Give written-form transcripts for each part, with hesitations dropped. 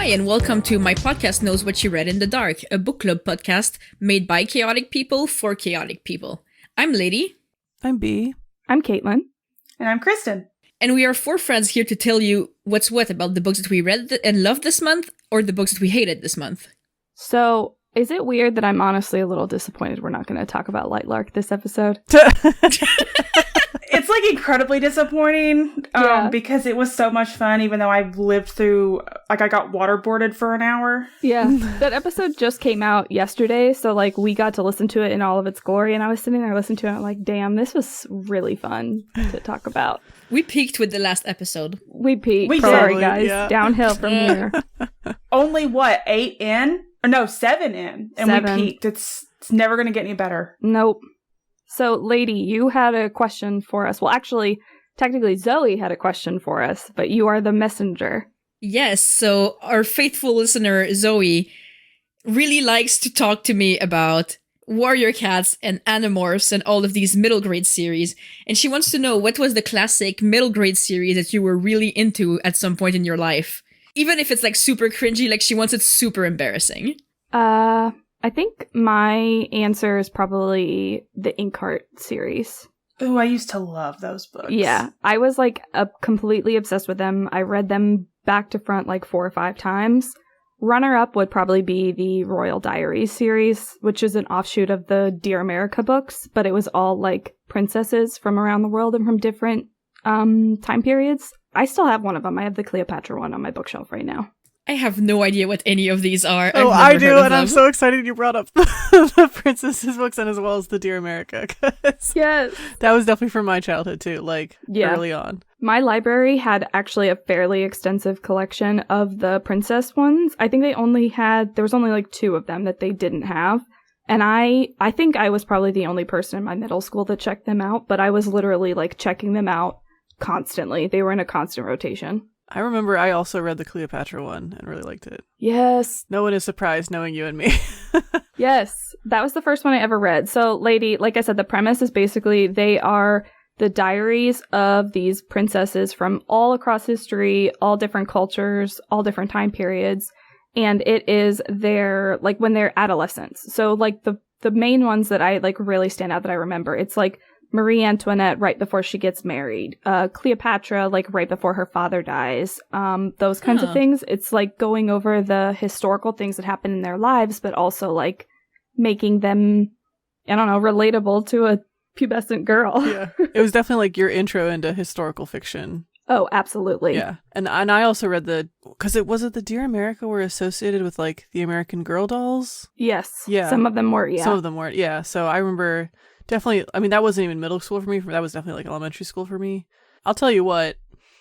and welcome to My Podcast Knows What You Read in the Dark, a book club podcast made by chaotic people for chaotic people. I'm Lady. I'm B. I'm Caitlin. And I'm Kristen. And we are four friends here to tell you what's what about the books that we read and loved this month, or the books that we hated this month. So, is it weird that I'm honestly a little disappointed we're not going to talk about Lightlark this episode? It's like incredibly disappointing because it was so much fun, even though I lived through, I got waterboarded for an hour. Yeah, that episode just came out yesterday, so we got to listen to it in all of its glory, and I was sitting there listening to it, and I'm like, damn, this was really fun to talk about. We peaked with the last episode. We peaked. Sorry, guys. Yeah. Downhill from here. Only, 8 in? Or no, 7 in. And 7. We peaked. It's never going to get any better. Nope. So, Lady, you had a question for us. Well, actually, technically Zoe had a question for us, but you are the messenger. Yes, so our faithful listener, Zoe, really likes to talk to me about warrior cats and animorphs and all of these middle grade series. And she wants to know what was the classic middle grade series that you were really into at some point in your life. Even if it's super cringy, she wants it super embarrassing. I think my answer is probably the Inkheart series. Ooh, I used to love those books. Yeah, I was completely obsessed with them. I read them back to front 4 or 5 times. Runner-up would probably be the Royal Diaries series, which is an offshoot of the Dear America books, but it was all princesses from around the world and from different time periods. I still have one of them. I have the Cleopatra one on my bookshelf right now. I have no idea what any of these are. Oh, I do, and I'm so excited you brought up the princesses books and as well as the Dear America. Yes. That was definitely from my childhood too, early on. My library had actually a fairly extensive collection of the princess ones. I think there was only 2 of them that they didn't have. And I think I was probably the only person in my middle school that checked them out, but I was literally checking them out constantly. They were in a constant rotation. I remember I also read the Cleopatra one and really liked it. Yes. No one is surprised knowing you and me. Yes. That was the first one I ever read. So, Lady, like I said, the premise is basically they are the diaries of these princesses from all across history, all different cultures, all different time periods. And it is their, when they're adolescents. So, the main ones that I, really stand out that I remember, it's Marie Antoinette right before she gets married, Cleopatra right before her father dies, those kinds of things. It's going over the historical things that happen in their lives, but also making them, relatable to a pubescent girl. Yeah, it was definitely your intro into historical fiction. Oh, absolutely. Yeah, and I also read because the Dear America were associated with the American Girl dolls. Yes. Yeah. Some of them were. Yeah. Some of them weren't. Yeah. So I remember. Definitely, that wasn't even middle school for me. That was definitely elementary school for me. I'll tell you what,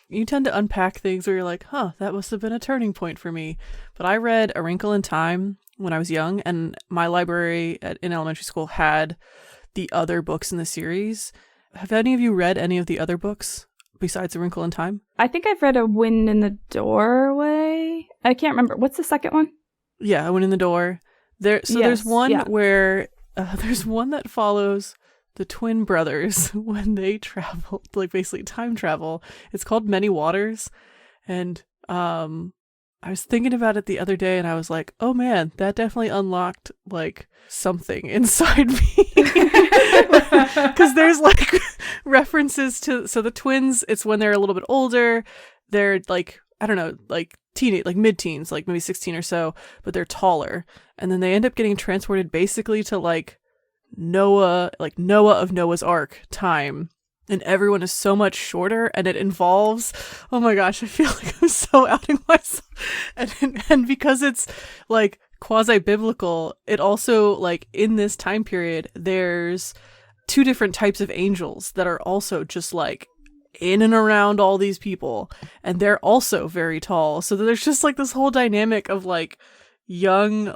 you tend to unpack things where you're that must have been a turning point for me. But I read A Wrinkle in Time when I was young, and my library in elementary school had the other books in the series. Have any of you read any of the other books besides A Wrinkle in Time? I think I've read A Wind in the Doorway. I can't remember. What's the second one? Yeah, A Wind in the Door. There's one where... there's one that follows the twin brothers when they travel, basically time travel. It's called Many Waters. And I was thinking about it the other day and I was like, oh man, that definitely unlocked something inside me. Because there's references to, so the twins, it's when they're a little bit older. They're I don't know, teenage, mid-teens, maybe 16 or so, but they're taller. And then they end up getting transported basically to Noah of Noah's Ark time. And everyone is so much shorter, and it involves, oh my gosh, I feel like I'm so outing myself. And because it's quasi-biblical, it also in this time period, there's 2 different types of angels that are also just in and around all these people, and they're also very tall. So there's just this whole dynamic of young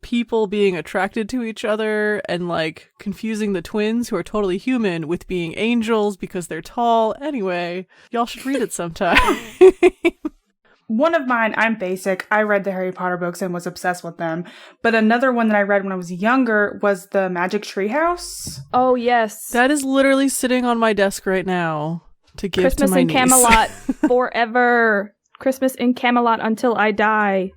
people being attracted to each other and confusing the twins who are totally human with being angels because they're tall. Anyway, y'all should read it sometime. One of mine, I'm basic. I read the Harry Potter books and was obsessed with them. But another one that I read when I was younger was the Magic Treehouse. Oh, yes. That is literally sitting on my desk right now to give Christmas to my in niece. Camelot forever. Christmas in Camelot Until I Die.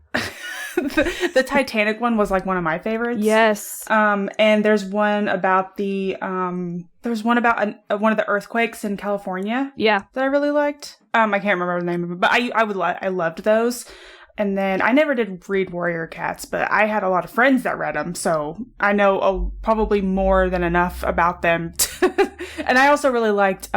The Titanic one was like one of my favorites. Yes. And there's one about one of the earthquakes in California. Yeah. That I really liked. I can't remember the name of it, but I loved those. And then I never did read Warrior Cats, but I had a lot of friends that read them, so I know probably more than enough about them. And I also really liked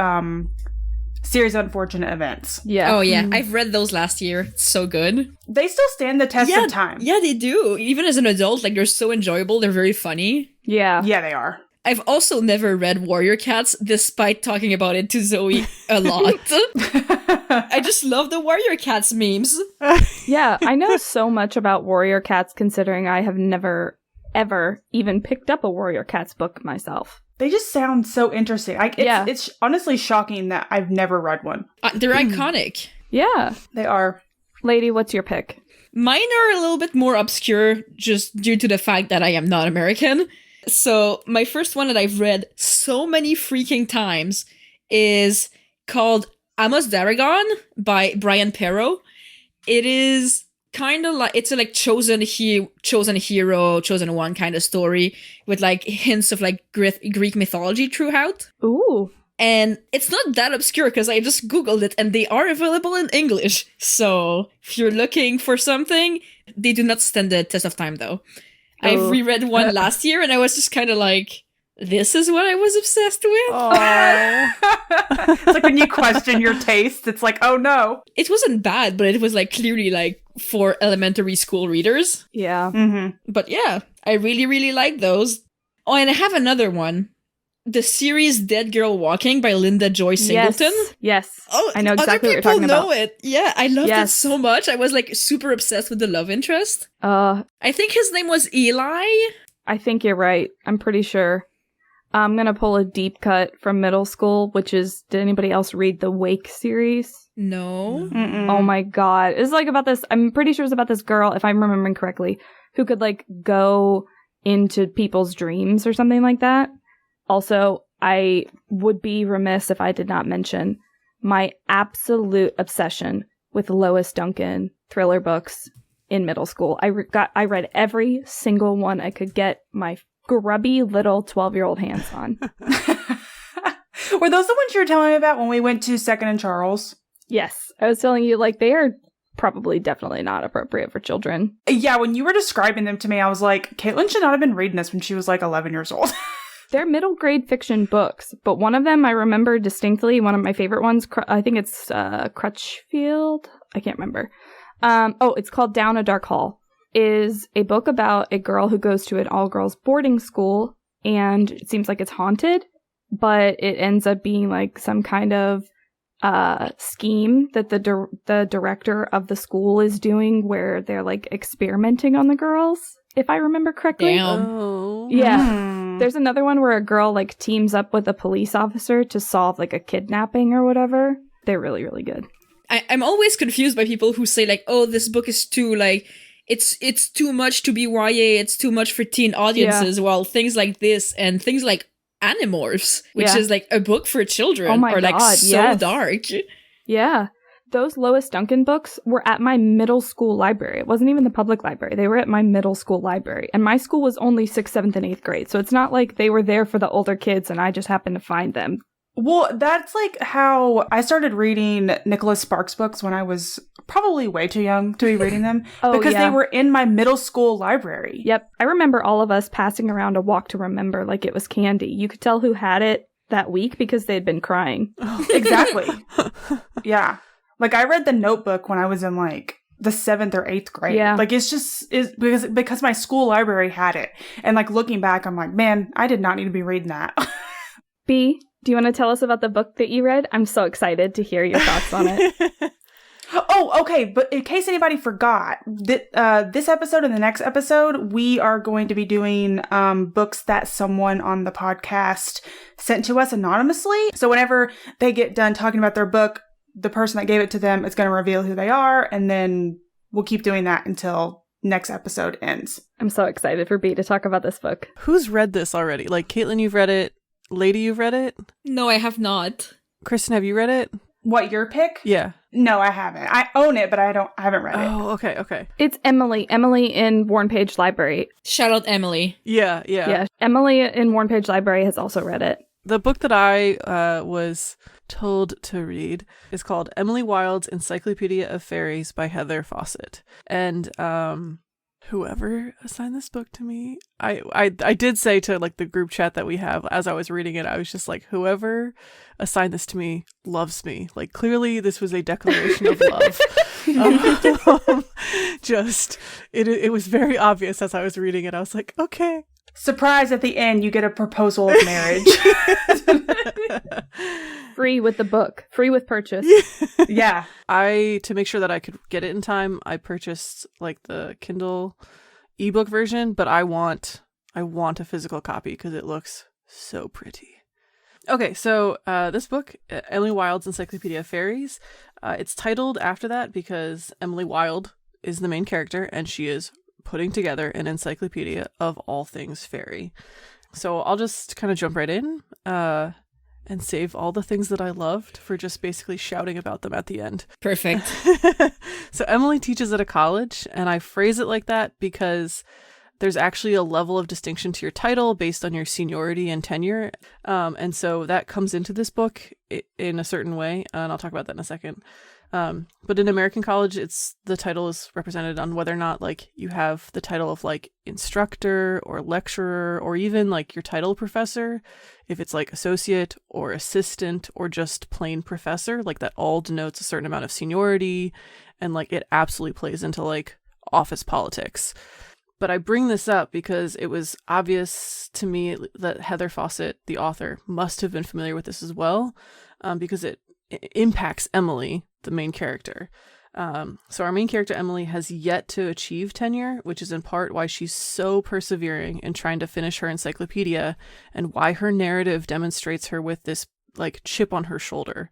Series of Unfortunate Events. Yeah. Oh, yeah. I've read those last year. It's so good. They still stand the test of time. Yeah, they do. Even as an adult, like, they're so enjoyable. They're very funny. Yeah. Yeah, they are. I've also never read Warrior Cats, despite talking about it to Zoe a lot. I just love the Warrior Cats memes. Yeah, I know so much about Warrior Cats, considering I have never, ever even picked up a Warrior Cats book myself. They just sound so interesting. It's honestly shocking that I've never read one. They're iconic. Yeah. They are. Lady, what's your pick? Mine are a little bit more obscure, just due to the fact that I am not American. So my first one that I've read so many freaking times is called Amos D'Aragon by Brian Perrault. It is kind of like, it's a like chosen hero, chosen one kind of story with like hints of like Greek mythology throughout. Ooh. And it's not that obscure because I just Googled it and they are available in English. So if you're looking for something, they do not stand the test of time though. I've reread one last year and I was just kind of like, this is what I was obsessed with. It's like when you question your taste, it's like, oh no. It wasn't bad, but it was like clearly like for elementary school readers. Yeah. Mm-hmm. But yeah, I really, really like those. Oh, and I have another one. The series Dead Girl Walking by Linda Joy Singleton. Yes. Oh, I know exactly what you're talking about. Other people know about. it. Yeah, I loved it so much. I was like super obsessed with the love interest. I think his name was Eli. I think you're right. I'm pretty sure. I'm going to pull a deep cut from middle school, which is, did anybody else read the Wake series? No. Mm-mm. Oh my god. It's like about this, I'm pretty sure it's about this girl, if I'm remembering correctly, who could like go into people's dreams or something like that. Also, I would be remiss if I did not mention my absolute obsession with Lois Duncan thriller books in middle school. I read every single one I could get my grubby little 12-year-old hands on. Were those the ones you were telling me about when we went to Second and Charles? Yes. I was telling you, like, they are probably definitely not appropriate for children. Yeah, when you were describing them to me, I was like, Caitlin should not have been reading this when she was like 11 years old. They're middle grade fiction books, but one of them I remember distinctly, one of my favorite ones, I think it's Crutchfield? I can't remember. It's called Down a Dark Hall. Is a book about a girl who goes to an all-girls boarding school, and it seems like it's haunted, but it ends up being like some kind of scheme that the director of the school is doing where they're like experimenting on the girls, if I remember correctly. Damn. Oh. Yeah. There's another one where a girl like teams up with a police officer to solve like a kidnapping or whatever. They're really, really good. I'm always confused by people who say like, oh, this book is too like, it's too much to be YA, it's too much for teen audiences, while things like this and things like Animorphs, which is like a book for children, are like so dark. Yeah. Those Lois Duncan books were at my middle school library. It wasn't even the public library. They were at my middle school library. And my school was only 6th, 7th, and 8th grade. So it's not like they were there for the older kids and I just happened to find them. Well, that's like how I started reading Nicholas Sparks books when I was probably way too young to be reading them. Because they were in my middle school library. Yep. I remember all of us passing around a Walk to Remember like it was candy. You could tell who had it that week because they'd been crying. Exactly. Yeah. Like, I read The Notebook when I was in, like, the 7th or 8th grade. Yeah. Like, it's just because my school library had it. And, like, looking back, I'm like, man, I did not need to be reading that. B, do you want to tell us about the book that you read? I'm so excited to hear your thoughts on it. Oh, okay. But in case anybody forgot, this episode and the next episode, we are going to be doing books that someone on the podcast sent to us anonymously. So whenever they get done talking about their book, the person that gave it to them is going to reveal who they are, and then we'll keep doing that until next episode ends. I'm so excited for B to talk about this book. Who's read this already? Like, Caitlin, you've read it. Lady, you've read it? No, I have not. Kristen, have you read it? What, your pick? Yeah. No, I haven't. I own it, but I haven't read it. Oh, okay. It's Emily in Worn Page Library. Shout out Emily. Yeah, Emily in Worn Page Library has also read it. The book that I was told to read is called Emily Wilde's Encyclopaedia of Fairies by Heather Fawcett. And whoever assigned this book to me, I did say to like the group chat that we have as I was reading it, I was just like, whoever assigned this to me loves me. Like, clearly this was a declaration of love. It was very obvious as I was reading it. I was like, okay. Surprise, at the end you get a proposal of marriage. Free with the book. Free with purchase. Yeah. To make sure that I could get it in time, I purchased like the Kindle ebook version, but I want a physical copy because it looks so pretty. Okay, so this book, Emily Wilde's Encyclopaedia of Fairies, it's titled after that because Emily Wilde is the main character and she is putting together an encyclopedia of all things fairy. So I'll just kind of jump right in and save all the things that I loved for just basically shouting about them at the end. Perfect. So Emily teaches at a college, and I phrase it like that because there's actually a level of distinction to your title based on your seniority and tenure. And so that comes into this book in a certain way, and I'll talk about that in a second. But in American college, the title is represented on whether or not like you have the title of like instructor or lecturer or even like your title professor, if it's like associate or assistant or just plain professor, like that all denotes a certain amount of seniority and like it absolutely plays into like office politics. But I bring this up because it was obvious to me that Heather Fawcett, the author, must have been familiar with this as well, because it impacts Emily, the main character. So our main character, Emily, has yet to achieve tenure, which is in part why she's so persevering in trying to finish her encyclopedia and why her narrative demonstrates her with this like chip on her shoulder,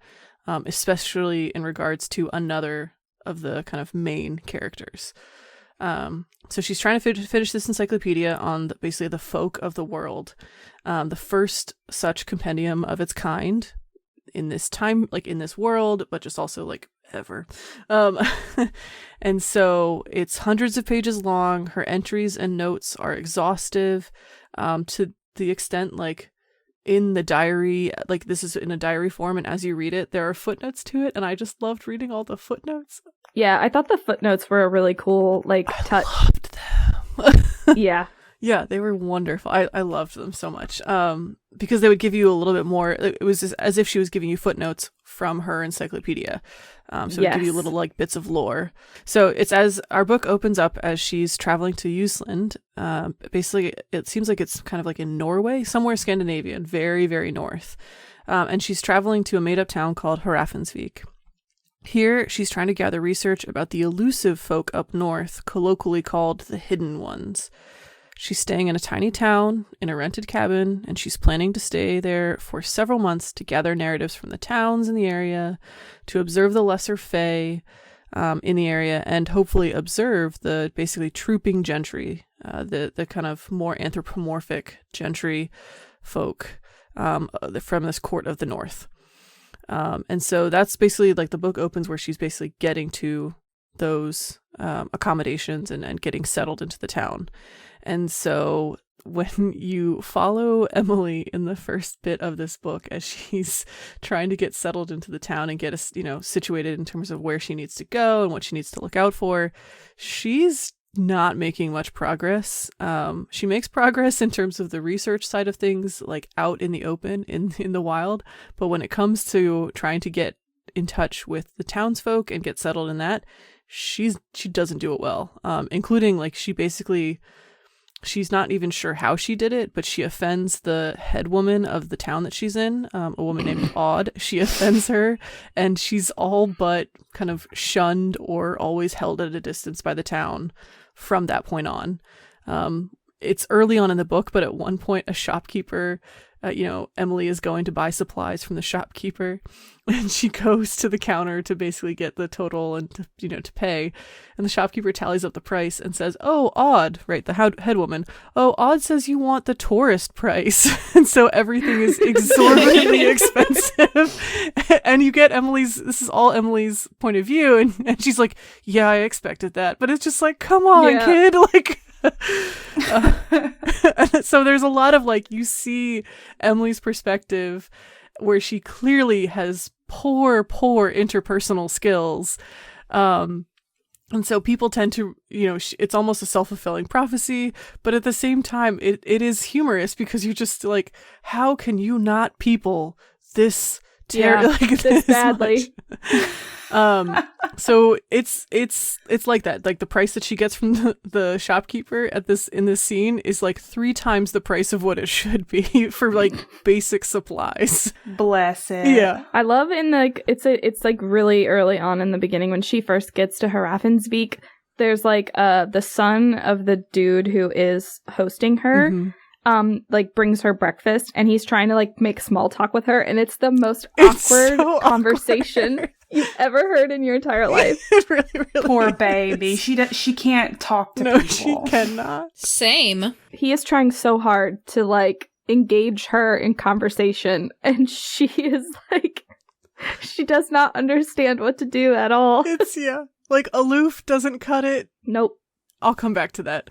especially in regards to another of the kind of main characters. So she's trying to finish this encyclopedia on basically the folk of the world, the first such compendium of its kind in this time, like in this world, but just also like ever. And so it's hundreds of pages long. Her entries and notes are exhaustive, to the extent like in the diary, like this is in a diary form, and as you read it, there are footnotes to it, and I just loved reading all the footnotes. Yeah, I thought the footnotes were a really cool like touch. I loved them. Yeah. Yeah, they were wonderful. I loved them so much, because they would give you a little bit more. It was just as if she was giving you footnotes from her encyclopedia. So it would give you little like bits of lore. So it's as our book opens up as she's traveling to Usland. Basically, it seems like it's kind of like in Norway, somewhere Scandinavian, very, very north. And she's traveling to a made-up town called Magnifique. Here, she's trying to gather research about the elusive folk up north, colloquially called the Hidden Ones. She's staying in a tiny town, in a rented cabin, and she's planning to stay there for several months to gather narratives from the towns in the area, to observe the lesser fae in the area, and hopefully observe the basically trooping gentry, the kind of more anthropomorphic gentry folk from this court of the north. And so that's basically like the book opens where she's basically getting to those accommodations and getting settled into the town. And so when you follow Emily in the first bit of this book as she's trying to get settled into the town and get situated in terms of where she needs to go and what she needs to look out for, she's not making much progress. She makes progress in terms of the research side of things, like out in the open, in the wild. But when it comes to trying to get in touch with the townsfolk and get settled in that, she doesn't do it well. Including like she's not even sure how she did it, but she offends the head woman of the town that she's in, a woman named Odd. She offends her, and she's all but kind of shunned or always held at a distance by the town from that point on. It's early on in the book, but at one point a shopkeeper Emily is going to buy supplies from the shopkeeper, and she goes to the counter to basically get the total and to pay, and the shopkeeper tallies up the price and says, "Oh, Odd," right, the head woman, "Oh, Odd says you want the tourist price," and so everything is exorbitantly expensive, and you get this is all Emily's point of view, and she's like, "Yeah, I expected that," but it's just like, come on, kid, like. So there's a lot of you see Emily's perspective where she clearly has poor interpersonal skills, and so people tend to it's almost a self-fulfilling prophecy, but at the same time it is humorous because you're just like, how can you not people this this badly. So it's like that. Like the price that she gets from the shopkeeper in this scene is 3 times the price of what it should be for basic supplies. Bless it. Yeah. I love it's really early on in the beginning when she first gets to Ravensbeek. There's the son of the dude who is hosting her. Mm-hmm. Brings her breakfast, and he's trying to make small talk with her, and it's the most awkward conversation you've ever heard in your entire life. It really Poor baby. She can't talk to people. No, she cannot. Same. He is trying so hard to engage her in conversation, and she is she does not understand what to do at all. It's aloof doesn't cut it. Nope. I'll come back to that.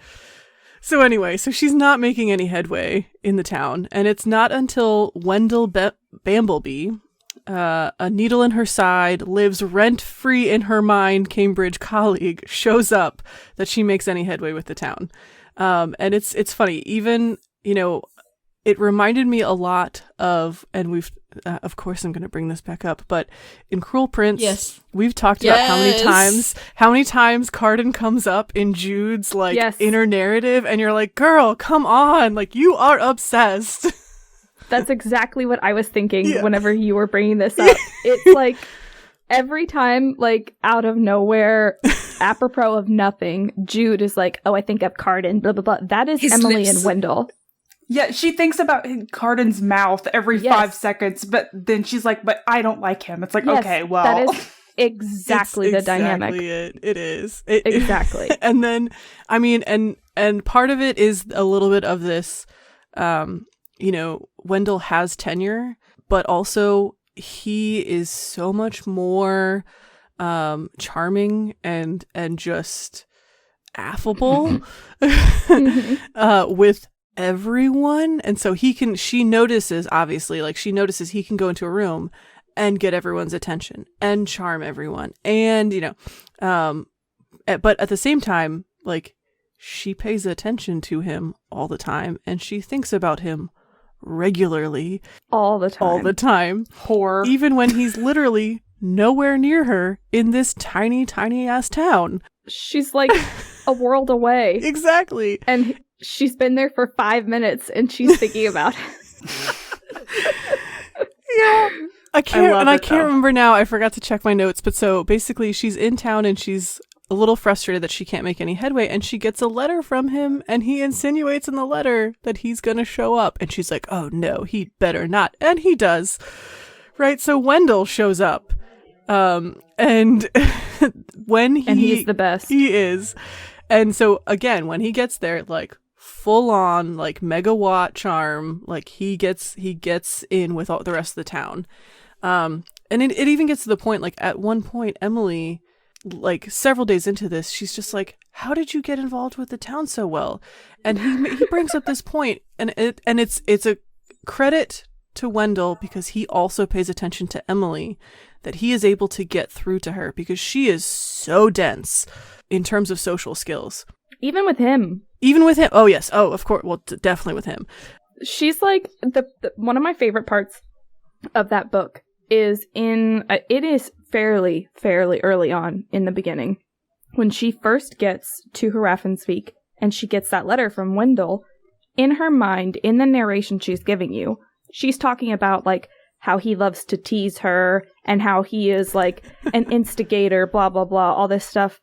So anyway, she's not making any headway in the town, and it's not until Wendell Bambleby, a needle in her side, lives rent-free in her mind Cambridge colleague, shows up that she makes any headway with the town. And it's funny, even, it reminded me a lot of, and we've, of course I'm going to bring this back up, but in Cruel Prince, yes, we've talked about how many times Carden comes up in Jude's inner narrative, and you're like, girl, come on, you are obsessed. That's exactly what I was thinking whenever you were bringing this up. It's every time, out of nowhere, apropos of nothing, Jude is oh, I think of Carden, blah, blah, blah. That is His Emily lips. and Wendell. Yeah, she thinks about Carden's mouth every 5 seconds, but then she's like, but I don't like him. It's okay, well. That is exactly the dynamic. It is. Exactly. And then, I mean, and part of it is a little bit of this, Wendell has tenure, but also he is so much more charming and just affable with everyone, and so she notices he can go into a room and get everyone's attention and charm everyone, and but at the same time she pays attention to him all the time, and she thinks about him regularly all the time. Poor, even when he's literally nowhere near her in this tiny ass town. She's a world away. Exactly. And she's been there for 5 minutes and she's thinking about it. Yeah. I can't remember now. I forgot to check my notes, but so basically she's in town and she's a little frustrated that she can't make any headway, and she gets a letter from him, and he insinuates in the letter that he's going to show up, and she's like, oh no, he better not. And he does. Right? So Wendell shows up. And when he's the best. He is. And so again, when he gets there, full on megawatt charm, he gets in with all the rest of the town. And it even gets to the point, at one point, Emily, several days into this, she's just like, how did you get involved with the town so well? And he brings up this point, and it's a credit to Wendell because he also pays attention to Emily, that he is able to get through to her because she is so dense in terms of social skills. Even with him. Oh, yes. Oh, of course. Well, definitely with him. She's the one of my favorite parts of that book is it is fairly early on in the beginning when she first gets to Ravensbeek and she gets that letter from Wendell. In her mind, in the narration she's giving you, she's talking about how he loves to tease her and how he is an instigator, blah, blah, blah, all this stuff.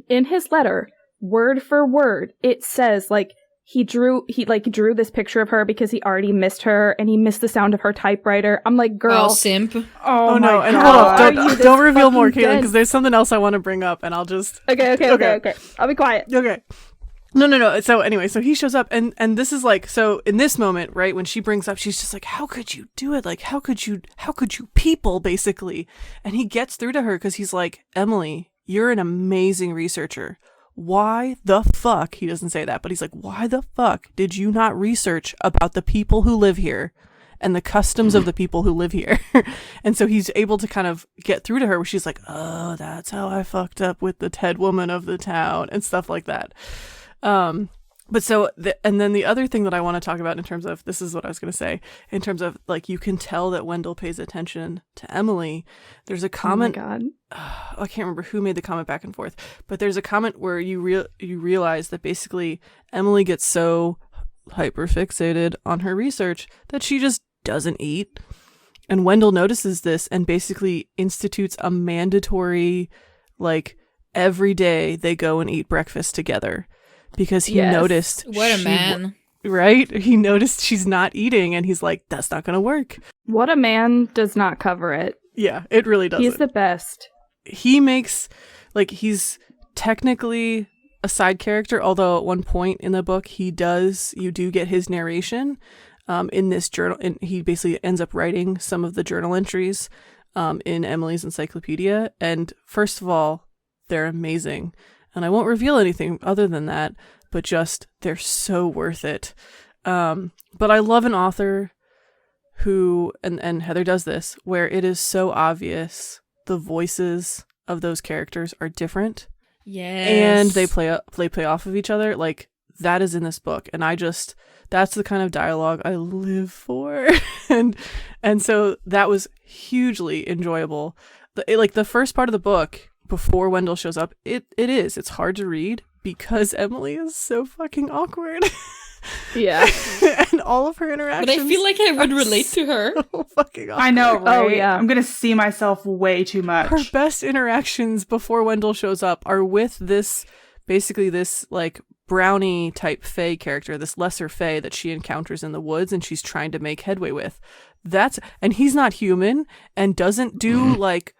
In his letter, word for word, it says he drew this picture of her because he already missed her and he missed the sound of her typewriter. I'm like, girl, simp. Oh no, my and God. hold up, don't reveal more, Caitlin, because there's something else I want to bring up, and I'll just okay. I'll be quiet. Okay. No. So anyway, so he shows up, and this is like, so in this moment, right, when she brings up, she's just like, how could you do it? Like, how could you people, basically? And he gets through to her because he's like, Emily, you're an amazing researcher. Why the fuck, he doesn't say that, but he's like, why the fuck did you not research about the people who live here and the customs of the people who live here? And so he's able to kind of get through to her where she's like, oh, that's how I fucked up with the head woman of the town and stuff like that. But so, and then the other thing that I want to talk about in terms of, this is what I was going to say, in terms of like, you can tell that Wendell pays attention to Emily. There's a comment. Oh my God. I can't remember who made the comment back and forth, but there's a comment where you realize that basically Emily gets so hyper fixated on her research that she just doesn't eat. And Wendell notices this and basically institutes a mandatory, like, every day they go and eat breakfast together. Because he noticed. What a man. Right? He noticed she's not eating, and he's like, that's not going to work. What a man does not cover it. Yeah, it really doesn't. He's the best. He makes, like, he's technically a side character, although at one point in the book, you do get his narration in this journal, and he basically ends up writing some of the journal entries in Emily's Encyclopedia. And first of all, they're amazing. And I won't reveal anything other than that, but just, they're so worth it. But I love an author who, and Heather does this, where it is so obvious the voices of those characters are different. Yes. And they play off of each other. Like, that is in this book. And that's the kind of dialogue I live for. and so that was hugely enjoyable. The first part of the book, before Wendell shows up, it's hard to read because Emily is so fucking awkward. Yeah. And all of her interactions. But I feel like I would relate to her. So fucking awkward. I know, right? Oh, yeah. I'm gonna see myself way too much. Her best interactions before Wendell shows up are with this like brownie type fae character, this lesser fae that she encounters in the woods and she's trying to make headway with. And he's not human and doesn't do like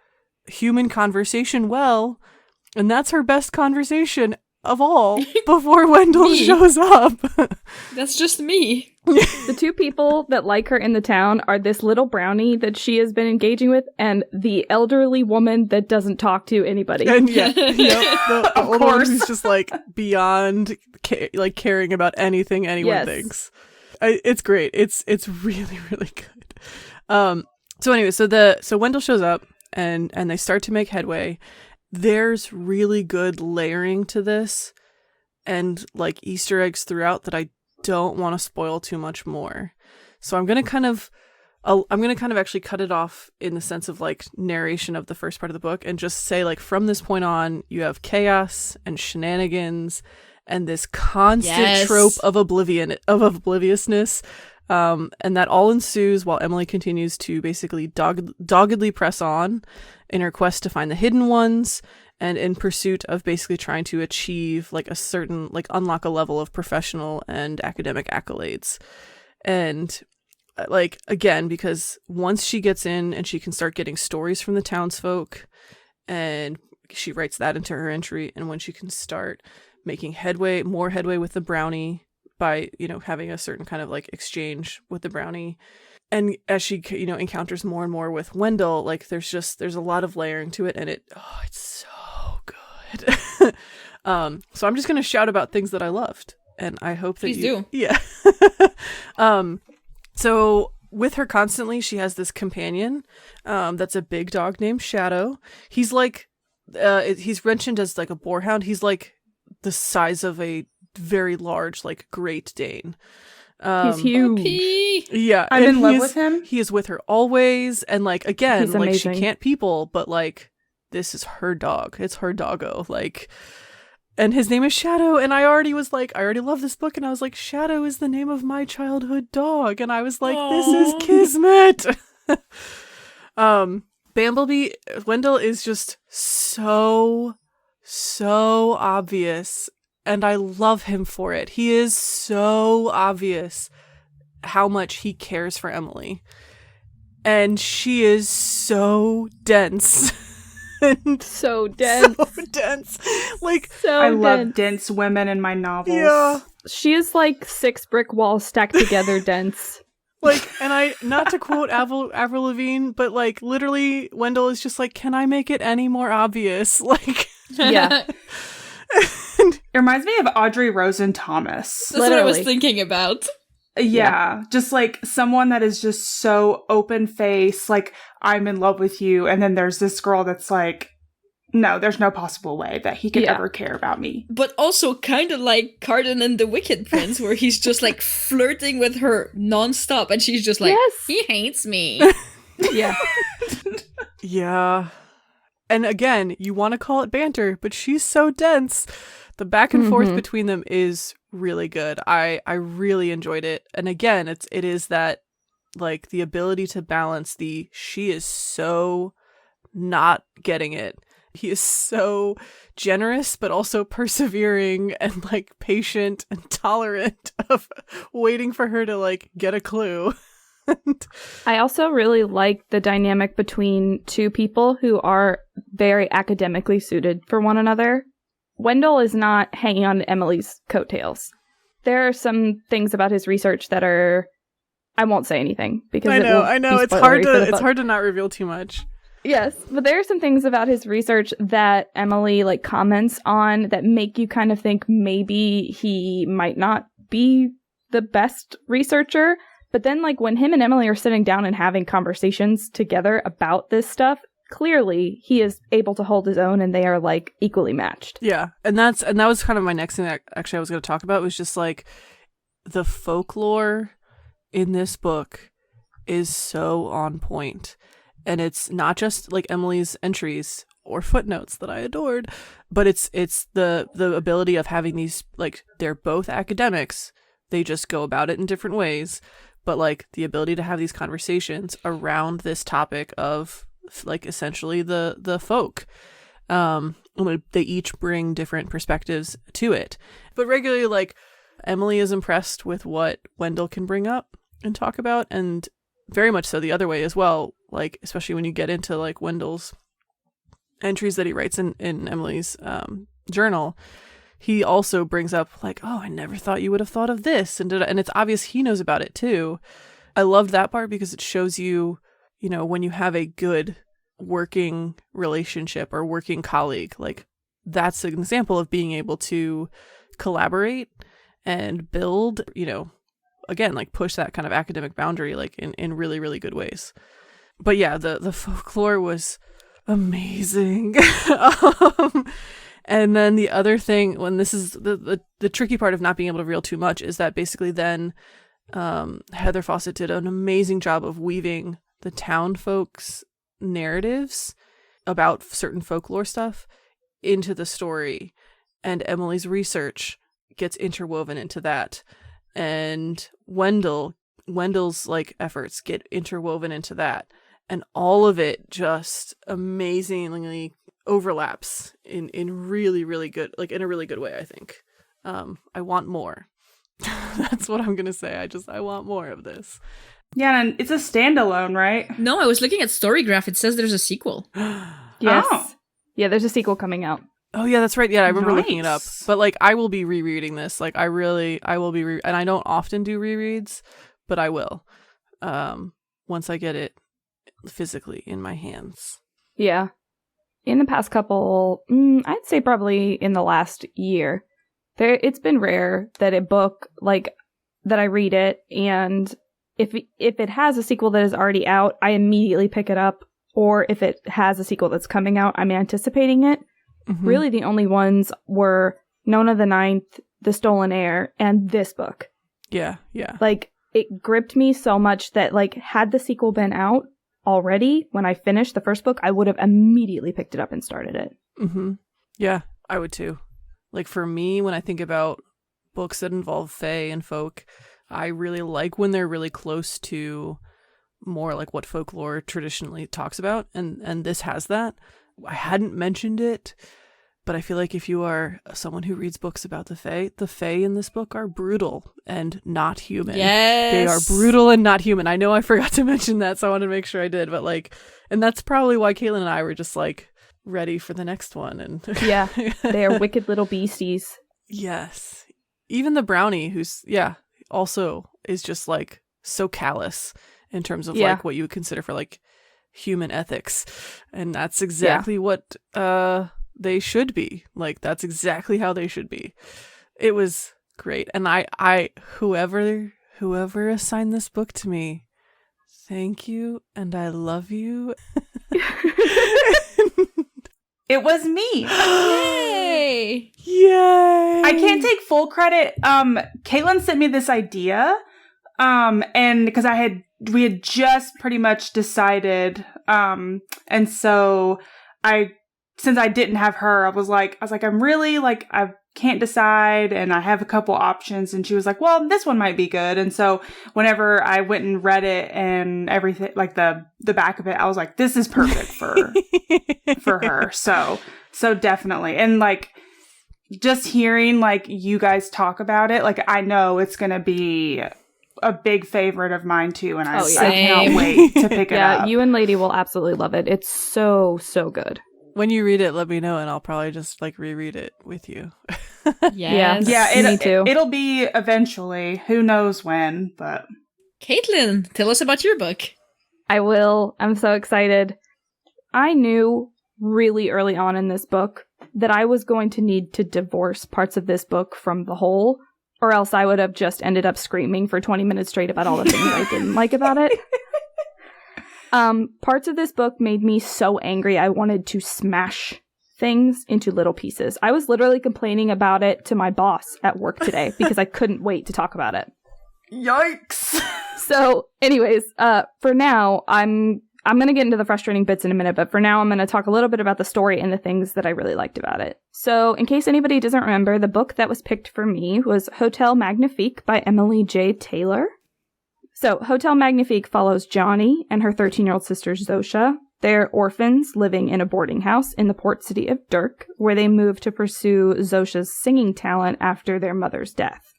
human conversation well, and that's her best conversation of all before Wendell shows up. That's just me. The two people that like her in the town are this little brownie that she has been engaging with and the elderly woman that doesn't talk to anybody. And the old one who's just like beyond caring about anything anyone thinks. It's great. It's really, really good. So anyway, so Wendell shows up and they start to make headway. There's really good layering to this and like Easter eggs throughout that I don't want to spoil too much more. So I'm going to kind of actually cut it off in the sense of like narration of the first part of the book and just say like from this point on, you have chaos and shenanigans and this constant trope of obliviousness. And that all ensues while Emily continues to basically doggedly press on in her quest to find the hidden ones and in pursuit of basically trying to achieve like a certain, like unlock a level of professional and academic accolades. And like, again, because once she gets in and she can start getting stories from the townsfolk and she writes that into her entry, and when she can start making more headway with the brownie by, having a certain kind of like exchange with the brownie. And as she, encounters more and more with Wendell, like there's a lot of layering to it and it's so good. So I'm just going to shout about things that I loved and I hope that Please do. Yeah. So with her constantly, she has this companion, that's a big dog named Shadow. He's like, he's mentioned as like a boarhound. He's like the size of a very large, like Great Dane. He's huge. Yeah, I'm in love with him. He is with her always, and like again, He's like amazing. she can't people, but like this is her dog. It's her doggo. Like, and his name is Shadow. And I already love this book, and I was like, Shadow is the name of my childhood dog, and I was like, this is kismet. Bamblebee, Wendell is just so obvious and I love him for it. He is so obvious how much he cares for Emily. And she is so dense. And so dense. So dense. Like, I love dense women in my novels. Yeah. She is like 6 brick walls stacked together dense. Like, and I, not to quote Avril Lavigne, but like literally Wendell is just like, can I make it any more obvious? Like, yeah. It reminds me of Audrey Rosen Thomas. That's what I was thinking about. Yeah, just like someone that is just so open-faced, like, I'm in love with you, and then there's this girl that's like, no, there's no possible way that he could ever care about me. But also kind of like Cardan and the Wicked Prince, where he's just like flirting with her nonstop, and she's just like, he hates me. Yeah. Yeah. And again, you want to call it banter, but she's so dense. The back and forth between them is really good. I really enjoyed it. And again, it is that, like, the ability to balance she is so not getting it. He is so generous, but also persevering and like patient and tolerant of waiting for her to like get a clue. I also really like the dynamic between two people who are very academically suited for one another. Wendell is not hanging on to Emily's coattails. There are some things about his research that are... I won't say anything because I know it's hard to not reveal too much. Yes, but there are some things about his research that Emily like comments on that make you kind of think maybe he might not be the best researcher. But then like when him and Emily are sitting down and having conversations together about this stuff, clearly he is able to hold his own and they are like equally matched. Yeah, and that was kind of my next thing that actually I was going to talk about, was just like the folklore in this book is so on point. And it's not just like Emily's entries or footnotes that I adored, but it's the ability of having these, like, they're both academics. They just go about it in different ways. But like the ability to have these conversations around this topic of like essentially the folk. They each bring different perspectives to it. But regularly, like, Emily is impressed with what Wendell can bring up and talk about, and very much so the other way as well. Like, especially when you get into like Wendell's entries that he writes in Emily's journal, he also brings up like, oh, I never thought you would have thought of this, and it's obvious he knows about it too. I loved that part because it shows you, you know, when you have a good working relationship or working colleague, like that's an example of being able to collaborate and build, you know, again, like push that kind of academic boundary like in really, really good ways. But yeah, the folklore was amazing. And then the other thing, when this is the tricky part of not being able to reveal too much, is that basically then Heather Fawcett did an amazing job of weaving the town folks' narratives about certain folklore stuff into the story, and Emily's research gets interwoven into that, and Wendell's like efforts get interwoven into that, and all of it just amazingly overlaps in really, really good, like in a really good way, I think. I want more. That's what I'm gonna say. I want more of this. Yeah, and it's a standalone, right? No, I was looking at Storygraph. It says there's a sequel. Yes. Oh. Yeah, there's a sequel coming out. Oh yeah, that's right. Yeah, I remember looking it up. But like, I will be rereading this. Like, I will be and I don't often do rereads, but I will. Once I get it physically in my hands. Yeah. In the past couple, I'd say probably in the last year, it's been rare that a book, like, that I read it, and if it has a sequel that is already out, I immediately pick it up, or if it has a sequel that's coming out, I'm anticipating it. Mm-hmm. Really, the only ones were Nona the Ninth, The Stolen Heir, and this book. Yeah, yeah. Like, it gripped me so much that, like, had the sequel been out already, when I finished the first book, I would have immediately picked it up and started it. Mm-hmm. Yeah, I would too. Like, for me, when I think about books that involve fae and folk, I really like when they're really close to more like what folklore traditionally talks about, and this has that. I hadn't mentioned it, But I feel like if you are someone who reads books about the Fae in this book are brutal and not human. Yes. They are brutal and not human. I know I forgot to mention that, so I wanted to make sure I did. But like, and that's probably why Caitlin and I were just like ready for the next one. And yeah, they are wicked little beasties. Yes. Even the brownie, who's, also is just like so callous in terms of like what you would consider for like human ethics. And that's exactly what they should be. Like, that's exactly how they should be. It was great. And I whoever assigned this book to me, thank you and I love you. It was me. Yay! Yay! I can't take full credit. Caitlin sent me this idea. And because we had just pretty much decided. And so since I didn't have her, I was like, I'm really like, I can't decide and I have a couple options. And she was like, well, this one might be good. And so whenever I went and read it and everything, like the back of it, I was like, this is perfect for her. So definitely. And like, just hearing like you guys talk about it, like I know it's going to be a big favorite of mine too. And I cannot wait to pick it up. Yeah, you and Lady will absolutely love it. It's so, so good. When you read it, let me know, and I'll probably just like reread it with you. Yes. Yeah, me too. It'll be eventually. Who knows when, but... Caitlin, tell us about your book. I will. I'm so excited. I knew really early on in this book that I was going to need to divorce parts of this book from the whole, or else I would have just ended up screaming for 20 minutes straight about all the things I didn't like about it. Parts of this book made me so angry I wanted to smash things into little pieces. I was literally complaining about it to my boss at work today because I couldn't wait to talk about it. Yikes! So, anyways, for now, I'm going to get into the frustrating bits in a minute, but for now I'm going to talk a little bit about the story and the things that I really liked about it. So, in case anybody doesn't remember, the book that was picked for me was Hotel Magnifique by Emily J. Taylor. So, Hotel Magnifique follows Johnny and her 13-year-old sister Zosha. They're orphans living in a boarding house in the port city of Dirk, where they move to pursue Zosha's singing talent after their mother's death.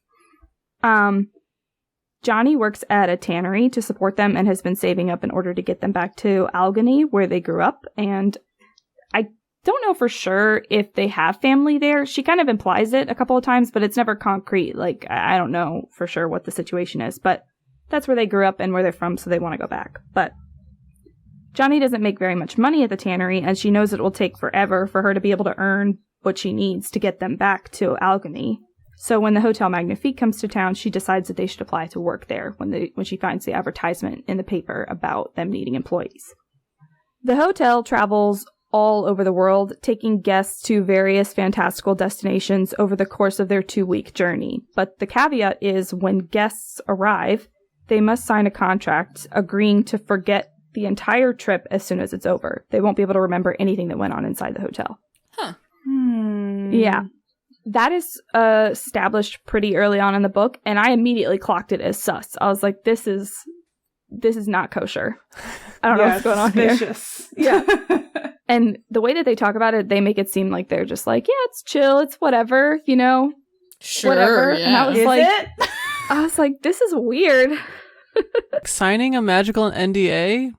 Johnny works at a tannery to support them and has been saving up in order to get them back to Albany, where they grew up. And I don't know for sure if they have family there. She kind of implies it a couple of times, but it's never concrete. Like, I don't know for sure what the situation is, but that's where they grew up and where they're from, so they want to go back. But Johnny doesn't make very much money at the tannery, and she knows it will take forever for her to be able to earn what she needs to get them back to Albany. So when the Hotel Magnifique comes to town, she decides that they should apply to work there when she finds the advertisement in the paper about them needing employees. The hotel travels all over the world, taking guests to various fantastical destinations over the course of their 2-week journey. But the caveat is when guests arrive, they must sign a contract agreeing to forget the entire trip as soon as it's over. They won't be able to remember anything that went on inside the hotel. Huh. Yeah. That is established pretty early on in the book, and I immediately clocked it as sus. I was like, this is not kosher. I don't know what's going on suspicious. Here. Yeah. And the way that they talk about it, they make it seem like they're just like, yeah, it's chill, it's whatever, you know? Sure, whatever. yeah. And I was like, this is weird. Signing a magical NDA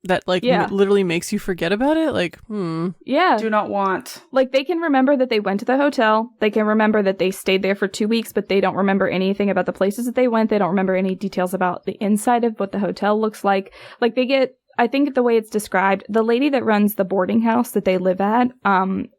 that like literally makes you forget about it? Like, Yeah. Do not want. Like, they can remember that they went to the hotel. They can remember that they stayed there for 2 weeks, but they don't remember anything about the places that they went. They don't remember any details about the inside of what the hotel looks like. Like, they get, I think the way it's described, the lady that runs the boarding house that they live at,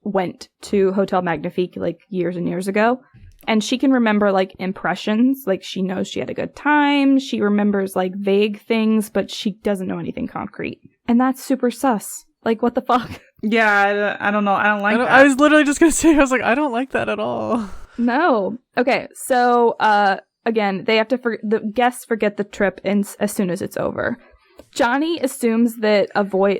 went to Hotel Magnifique like years and years ago. And she can remember, like, impressions. Like, she knows she had a good time. She remembers, like, vague things, but she doesn't know anything concrete. And that's super sus. Like, what the fuck? Yeah, I don't know. I don't like that. I was literally just going to say, I was like, I don't like that at all. No. Okay, so, again, they have to, the guests forget the trip as soon as it's over. Johnny assumes that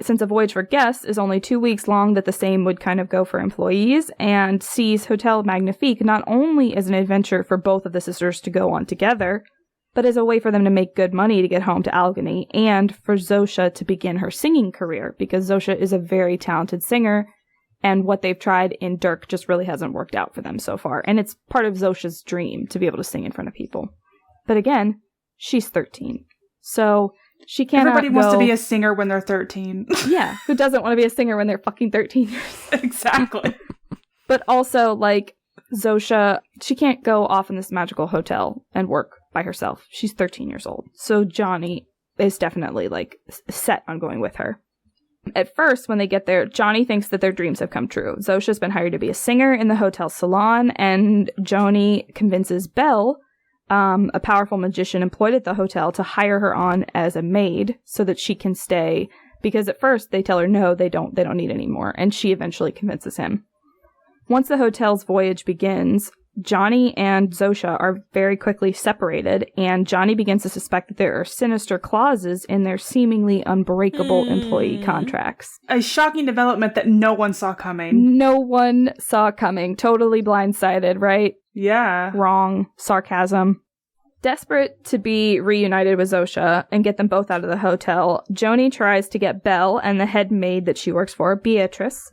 since a voyage for guests is only 2 weeks long, that the same would kind of go for employees, and sees Hotel Magnifique not only as an adventure for both of the sisters to go on together, but as a way for them to make good money to get home to Albany, and for Zosha to begin her singing career, because Zosha is a very talented singer, And what they've tried in Dirk just really hasn't worked out for them so far. And it's part of Zosha's dream to be able to sing in front of people. But again, she's 13. So she can't. Everybody wants to be a singer when they're 13. Yeah. Who doesn't want to be a singer when they're fucking 13 years old? Exactly. But also, like, Zosha, she can't go off in this magical hotel and work by herself. She's 13 years old. So Johnny is definitely, like, set on going with her. At first, when they get there, Johnny thinks that their dreams have come true. Zosha's been hired to be a singer in the hotel salon, and Johnny convinces Belle, a powerful magician employed at the hotel, to hire her on as a maid so that she can stay. Because at first, they tell her no, they don't need any more, and she eventually convinces him. Once the hotel's voyage begins, Johnny and Zosha are very quickly separated, and Johnny begins to suspect that there are sinister clauses in their seemingly unbreakable employee contracts. A shocking development that no one saw coming. No one saw coming. Totally blindsided, right? Yeah. Wrong. Sarcasm. Desperate to be reunited with Zosha and get them both out of the hotel, Joni tries to get Belle and the head maid that she works for, Beatrice,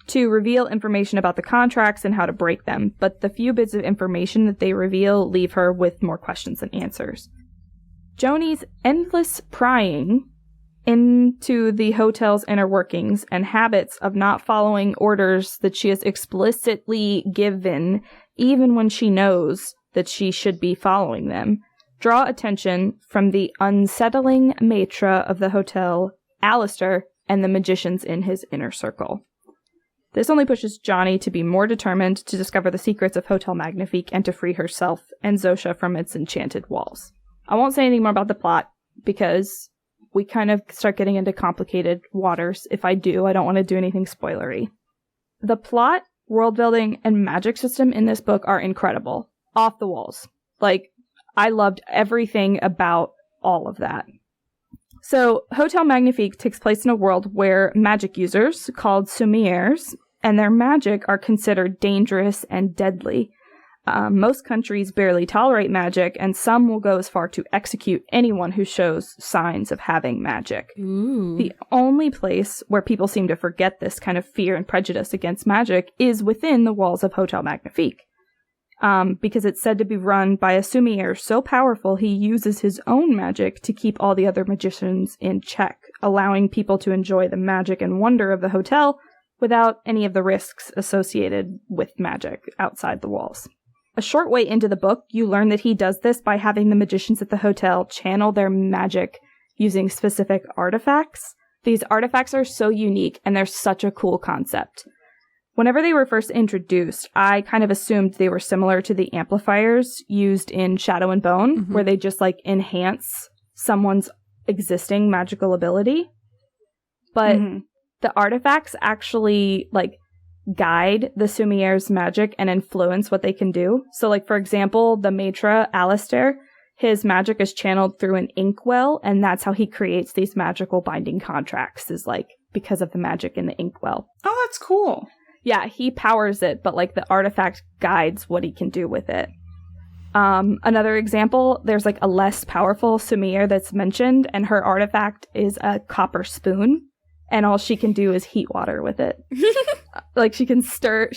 to reveal information about the contracts and how to break them, but the few bits of information that they reveal leave her with more questions than answers. Joni's endless prying into the hotel's inner workings and habits of not following orders that she has explicitly given, even when she knows that she should be following them, draw attention from the unsettling maitre of the hotel, Alistair, and the magicians in his inner circle. This only pushes Johnny to be more determined to discover the secrets of Hotel Magnifique and to free herself and Zosha from its enchanted walls. I won't say anything more about the plot, because we kind of start getting into complicated waters. If I do, I don't want to do anything spoilery. The plot, world building, and magic system in this book are incredible. Off the walls. Like, I loved everything about all of that. So, Hotel Magnifique takes place in a world where magic users, called sommeliers, and their magic are considered dangerous and deadly. Most countries barely tolerate magic, and some will go as far to execute anyone who shows signs of having magic. Ooh. The only place where people seem to forget this kind of fear and prejudice against magic is within the walls of Hotel Magnifique. Because it's said to be run by a sommelier so powerful he uses his own magic to keep all the other magicians in check, allowing people to enjoy the magic and wonder of the hotel without any of the risks associated with magic outside the walls. A short way into the book, you learn that he does this by having the magicians at the hotel channel their magic using specific artifacts. These artifacts are so unique, and they're such a cool concept. Whenever they were first introduced, I kind of assumed they were similar to the amplifiers used in Shadow and Bone, where they just, like, enhance someone's existing magical ability. But the artifacts actually, like, guide the sommelier's magic and influence what they can do. So, like, for example, the maitre, Alistair, his magic is channeled through an inkwell, and that's how he creates these magical binding contracts, is, like, because of the magic in the inkwell. Oh, that's cool. Yeah, he powers it, but, like, the artifact guides what he can do with it. Another example, there's, like, a less powerful sommelier that's mentioned, and her artifact is a copper spoon, and all she can do is heat water with it. Like, she can stir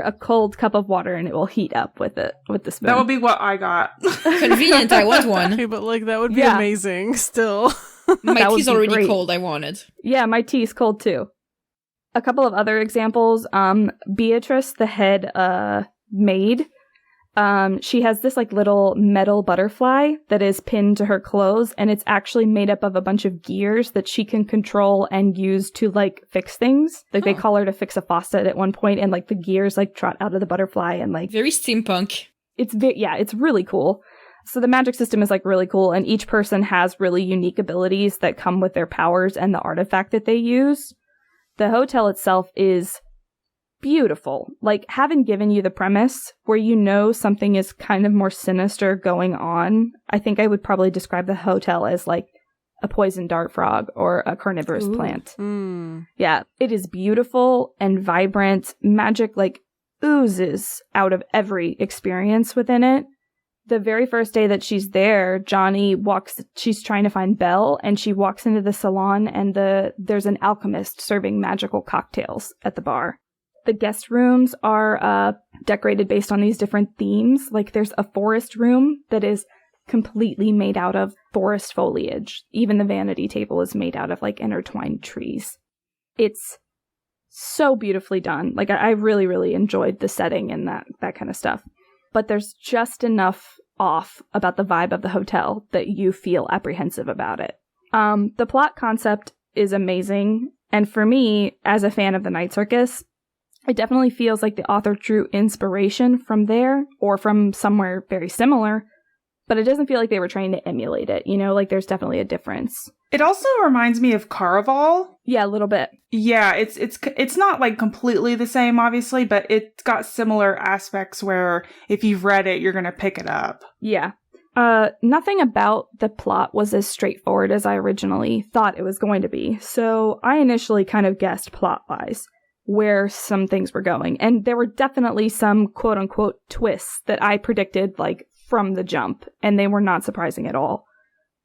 a cold cup of water, and it will heat up with it, with the spoon. That would be what I got. Convenient, I want one. Okay, but, like, that would be amazing still. My tea's already cold, I want it. Yeah, my tea's cold too. A couple of other examples, Beatrice, the head maid, she has this, like, little metal butterfly that is pinned to her clothes, and it's actually made up of a bunch of gears that she can control and use to, like, fix things. Like, they call her to fix a faucet at one point, and, like, the gears, like, trot out of the butterfly, and, like... Very steampunk. It's really cool. So the magic system is, like, really cool, and each person has really unique abilities that come with their powers and the artifact that they use. The hotel itself is beautiful. Like, having given you the premise where you know something is kind of more sinister going on, I think I would probably describe the hotel as, like, a poison dart frog or a carnivorous plant. Yeah, it is beautiful and vibrant. Magic, like, oozes out of every experience within it. The very first day that she's there, she's trying to find Belle, and she walks into the salon, and there's an alchemist serving magical cocktails at the bar. The guest rooms are decorated based on these different themes. Like there's a forest room that is completely made out of forest foliage. Even the vanity table is made out of like intertwined trees. It's so beautifully done. Like I really, really enjoyed the setting and that kind of stuff. But there's just enough off about the vibe of the hotel that you feel apprehensive about it. The plot concept is amazing. And for me, as a fan of the Night Circus, it definitely feels like the author drew inspiration from there or from somewhere very similar, but it doesn't feel like they were trying to emulate it. You know, like there's definitely a difference. It also reminds me of Caraval. Yeah, a little bit. Yeah, it's not like completely the same, obviously, but it's got similar aspects where if you've read it, you're going to pick it up. Yeah. Nothing about the plot was as straightforward as I originally thought it was going to be. So I initially kind of guessed plot-wise where some things were going. And there were definitely some quote-unquote twists that I predicted, like, from the jump. And they were not surprising at all.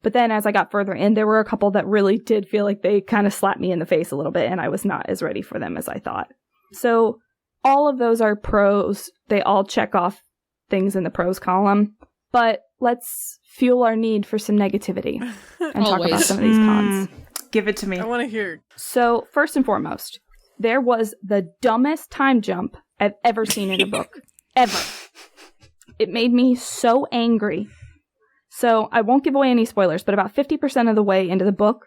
But then as I got further in, there were a couple that really did feel like they kind of slapped me in the face a little bit. And I was not as ready for them as I thought. So all of those are pros. They all check off things in the pros column. But let's fuel our need for some negativity and talk about some of these cons. Give it to me. I want to hear. So, first and foremost, there was the dumbest time jump I've ever seen in a book. Ever. It made me so angry. So, I won't give away any spoilers, but about 50% of the way into the book,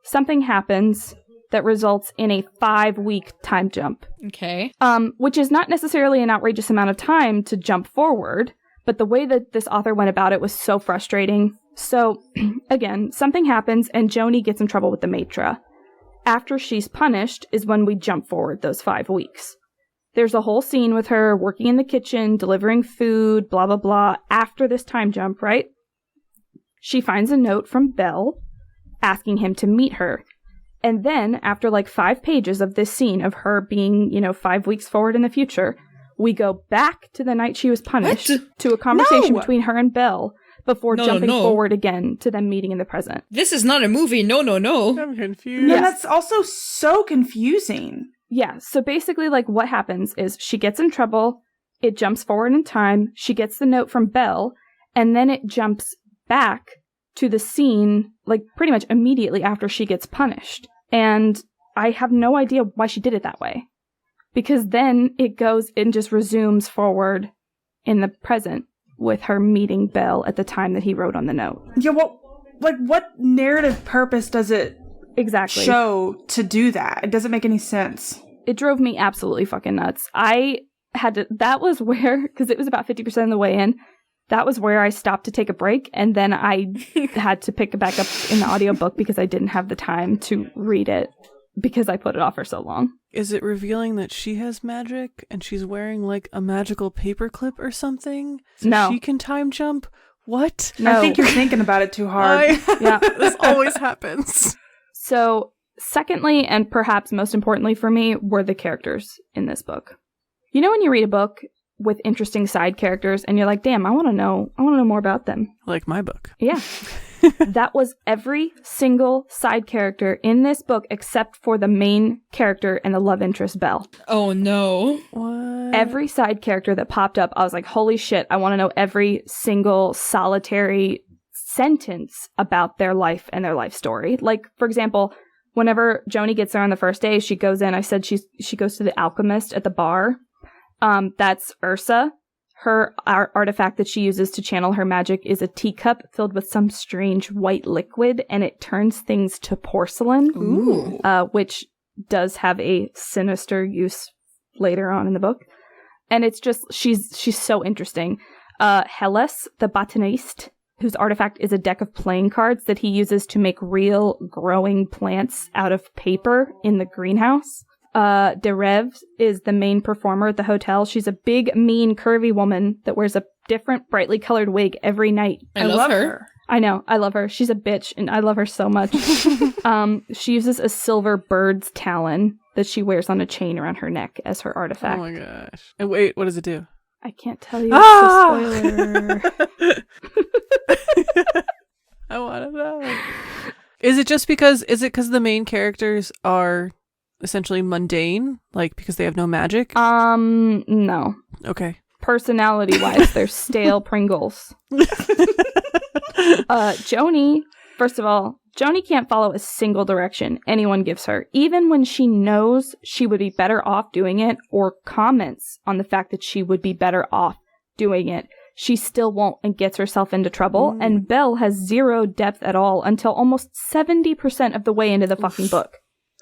something happens that results in a 5-week time jump. Okay. Which is not necessarily an outrageous amount of time to jump forward. But the way that this author went about it was so frustrating. So, again, something happens and Joni gets in trouble with the maître. After she's punished is when we jump forward those 5 weeks. There's a whole scene with her working in the kitchen, delivering food, blah, blah, blah, after this time jump, right? She finds a note from Belle asking him to meet her. And then, after like 5 pages of this scene of her being, 5 weeks forward in the future, we go back to the night she was punished to a conversation between her and Belle before jumping forward again to them meeting in the present. This is not a movie. No. I'm confused. Yeah, that's also so confusing. Yeah, so basically like what happens is she gets in trouble, it jumps forward in time, she gets the note from Belle, and then it jumps back to the scene like pretty much immediately after she gets punished. And I have no idea why she did it that way. Because then it goes and just resumes forward in the present with her meeting Belle at the time that he wrote on the note. Yeah, what narrative purpose does it show to do that? It doesn't make any sense. It drove me absolutely fucking nuts. That was where, because it was about 50% of the way in, that was where I stopped to take a break, and then I had to pick it back up in the audiobook because I didn't have the time to read it because I put it off for so long. Is it revealing that she has magic and she's wearing like a magical paperclip or something? So no. She can time jump? What? No. I think you're thinking about it too hard. Yeah. This always happens. So, secondly, and perhaps most importantly for me, were the characters in this book. You know when you read a book with interesting side characters and you're like, damn, I want to know more about them. Like my book. Yeah. That was every single side character in this book except for the main character and the love interest, Belle. Oh, no. What? Every side character that popped up, I was like, holy shit, I want to know every single solitary sentence about their life and their life story. Like, for example, whenever Joni gets there on the first day, she goes in, I said she goes to the alchemist at the bar. That's Ursa. Her artifact that she uses to channel her magic is a teacup filled with some strange white liquid, and it turns things to porcelain. Ooh. Which does have a sinister use later on in the book. And it's just, she's so interesting. Hellas, the botanist, whose artifact is a deck of playing cards that he uses to make real growing plants out of paper in the greenhouse. De Rev is the main performer at the hotel. She's a big, mean, curvy woman that wears a different, brightly colored wig every night. I love her. I know. I love her. She's a bitch, and I love her so much. She uses a silver bird's talon that she wears on a chain around her neck as her artifact. Oh my gosh. And wait, what does it do? I can't tell you. It's a spoiler. I want to know. Is it because the main characters are essentially mundane, like because they have no magic? No. Okay. Personality-wise, they're stale Pringles. Joni, first of all, Joni can't follow a single direction anyone gives her, even when she knows she would be better off doing it or comments on the fact that she would be better off doing it. She still won't and gets herself into trouble, and Belle has zero depth at all until almost 70% of the way into the fucking book.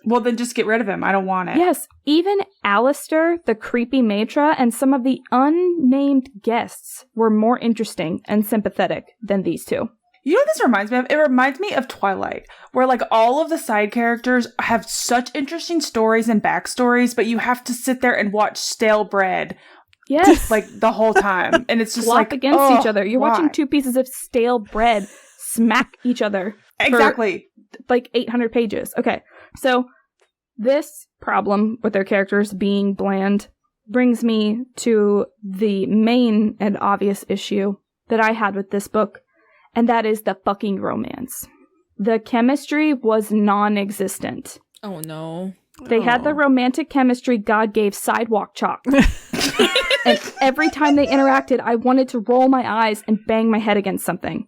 Well, then just get rid of him. I don't want it. Yes, even Alistair, the creepy matra, and some of the unnamed guests were more interesting and sympathetic than these two. You know what this reminds me of? It reminds me of Twilight, where like all of the side characters have such interesting stories and backstories, but you have to sit there and watch stale bread. Yes. Like the whole time. And it's just flop like against each other. You're why? watching two pieces of stale bread smack each other. Exactly. Like 800 pages. Okay. So this problem with their characters being bland brings me to the main and obvious issue that I had with this book. And that is the fucking romance. The chemistry was non-existent. Oh, no. They had the romantic chemistry God gave sidewalk chalk. And every time they interacted, I wanted to roll my eyes and bang my head against something.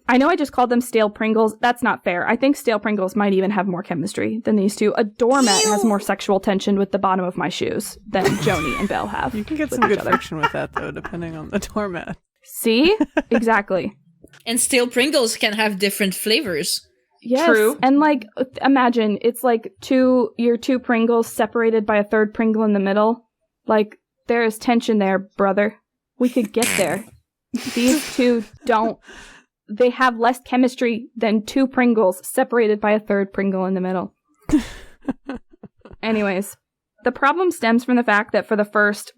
I know I just called them stale Pringles. That's not fair. I think stale Pringles might even have more chemistry than these two. A doormat has more sexual tension with the bottom of my shoes than Joni and Belle have. You can get some good friction with that, though, depending on the doormat. See? Exactly. And stale Pringles can have different flavors. Yes. True. And like, imagine it's like your two Pringles separated by a third Pringle in the middle. Like, there is tension there, brother. We could get there. These two they have less chemistry than two Pringles separated by a third Pringle in the middle. Anyways, the problem stems from the fact that for the first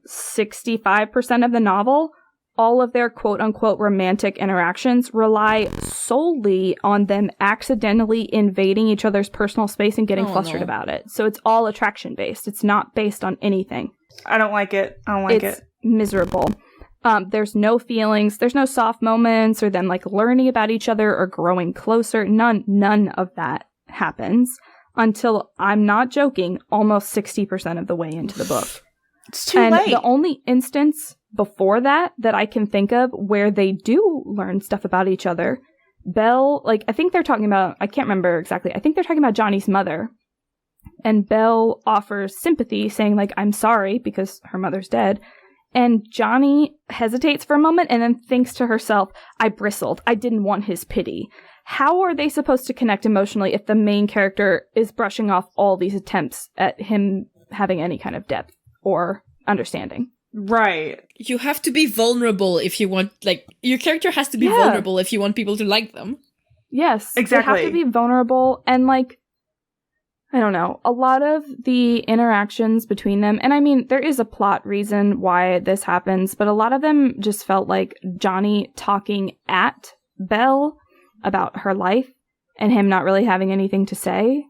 65% of the novel, all of their quote-unquote romantic interactions rely solely on them accidentally invading each other's personal space and getting flustered about it. So it's all attraction-based. It's not based on anything. I don't like it. It's miserable. There's no feelings. There's no soft moments or them like learning about each other or growing closer. None of that happens until, I'm not joking, almost 60% of the way into the book. It's too late. The only instance before that I can think of where they do learn stuff about each other, Belle, like, I think they're talking about, I can't remember exactly, I think they're talking about Johnny's mother. And Belle offers sympathy, saying, like, I'm sorry, because her mother's dead. And Johnny hesitates for a moment and then thinks to herself, I bristled. I didn't want his pity. How are they supposed to connect emotionally if the main character is brushing off all these attempts at him having any kind of depth or understanding? Right. You have to be vulnerable if you want, like, your character has to be vulnerable if you want people to like them. Yes. Exactly. They have to be vulnerable and, like, I don't know, a lot of the interactions between them, and I mean, there is a plot reason why this happens, but a lot of them just felt like Johnny talking at Belle about her life and him not really having anything to say.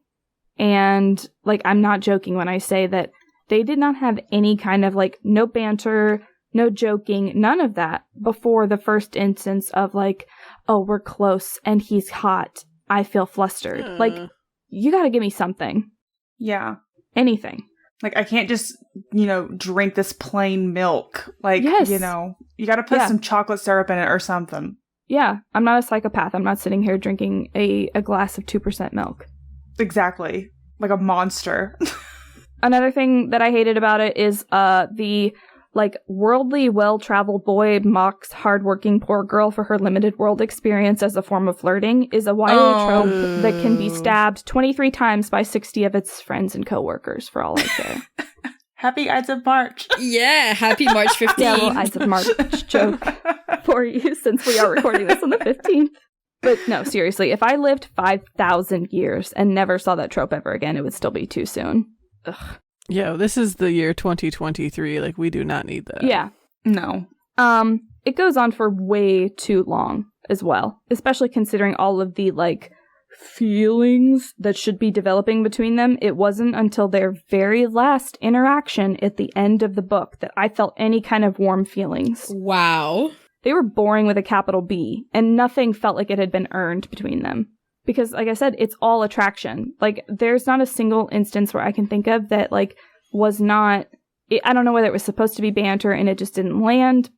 And, like, I'm not joking when I say that they did not have any kind of, like, no banter, no joking, none of that before the first instance of, like, oh, we're close and he's hot. I feel flustered. Like, you gotta give me something. Yeah. Anything. Like, I can't just, drink this plain milk. Like, yes. You gotta put some chocolate syrup in it or something. Yeah. I'm not a psychopath. I'm not sitting here drinking a glass of 2% milk. Exactly. Like a monster. Another thing that I hated about it is the, like, worldly, well-traveled boy mocks hardworking poor girl for her limited world experience as a form of flirting is a YA trope that can be stabbed 23 times by 60 of its friends and coworkers, for all I care. Happy Ides of March. Yeah, happy March 15th. Yeah, a little Ides of March joke for you, since we are recording this on the 15th. But no, seriously, if I lived 5,000 years and never saw that trope ever again, it would still be too soon. Ugh. Yeah, this is the year 2023. Like, we do not need that. Yeah. No. It goes on for way too long as well, especially considering all of the, like, feelings that should be developing between them. It wasn't until their very last interaction at the end of the book that I felt any kind of warm feelings. Wow. They were boring with a capital B, and nothing felt like it had been earned between them. because, like I said, it's all attraction. Like, there's not a single instance where I can think of that, like, was not... I don't know whether it was supposed to be banter and it just didn't land,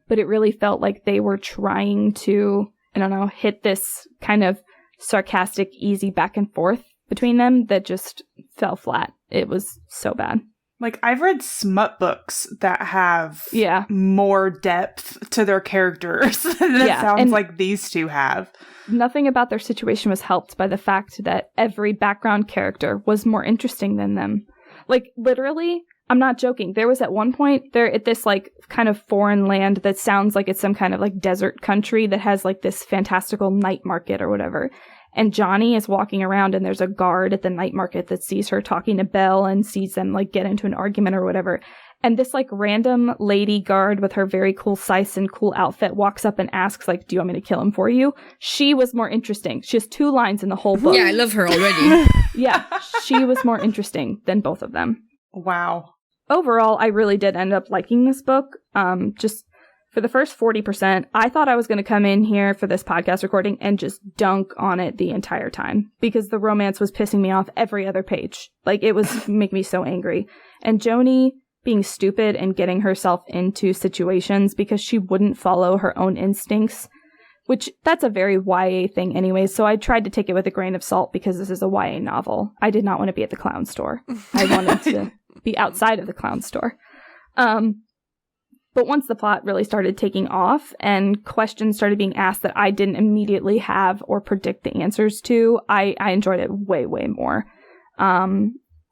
but it really felt like they were trying to, I don't know, hit this kind of sarcastic, easy back and forth between them that just fell flat. It was so bad. Like, I've read smut books that have more depth to their characters than it sounds like these two have. Nothing about their situation was helped by the fact that every background character was more interesting than them. Like, literally, I'm not joking. There was at one point, they're at this, like, kind of foreign land that sounds like it's some kind of, like, desert country that has, like, this fantastical night market or whatever. And Johnny is walking around and there's a guard at the night market that sees her talking to Belle and sees them, like, get into an argument or whatever. And this, like, random lady guard with her very cool size and cool outfit walks up and asks, like, do you want me to kill him for you? She was more interesting. She has 2 lines in the whole book. Yeah, I love her already. Yeah, she was more interesting than both of them. Wow. Overall, I really did end up liking this book. Just for the first 40%, I thought I was going to come in here for this podcast recording and just dunk on it the entire time because the romance was pissing me off every other page. Like, it was making me so angry. And Joni being stupid and getting herself into situations because she wouldn't follow her own instincts, which that's a very YA thing anyway. So I tried to take it with a grain of salt because this is a YA novel. I did not want to be at the clown store. I wanted to be outside of the clown store. But once the plot really started taking off and questions started being asked that I didn't immediately have or predict the answers to, I enjoyed it way, way more.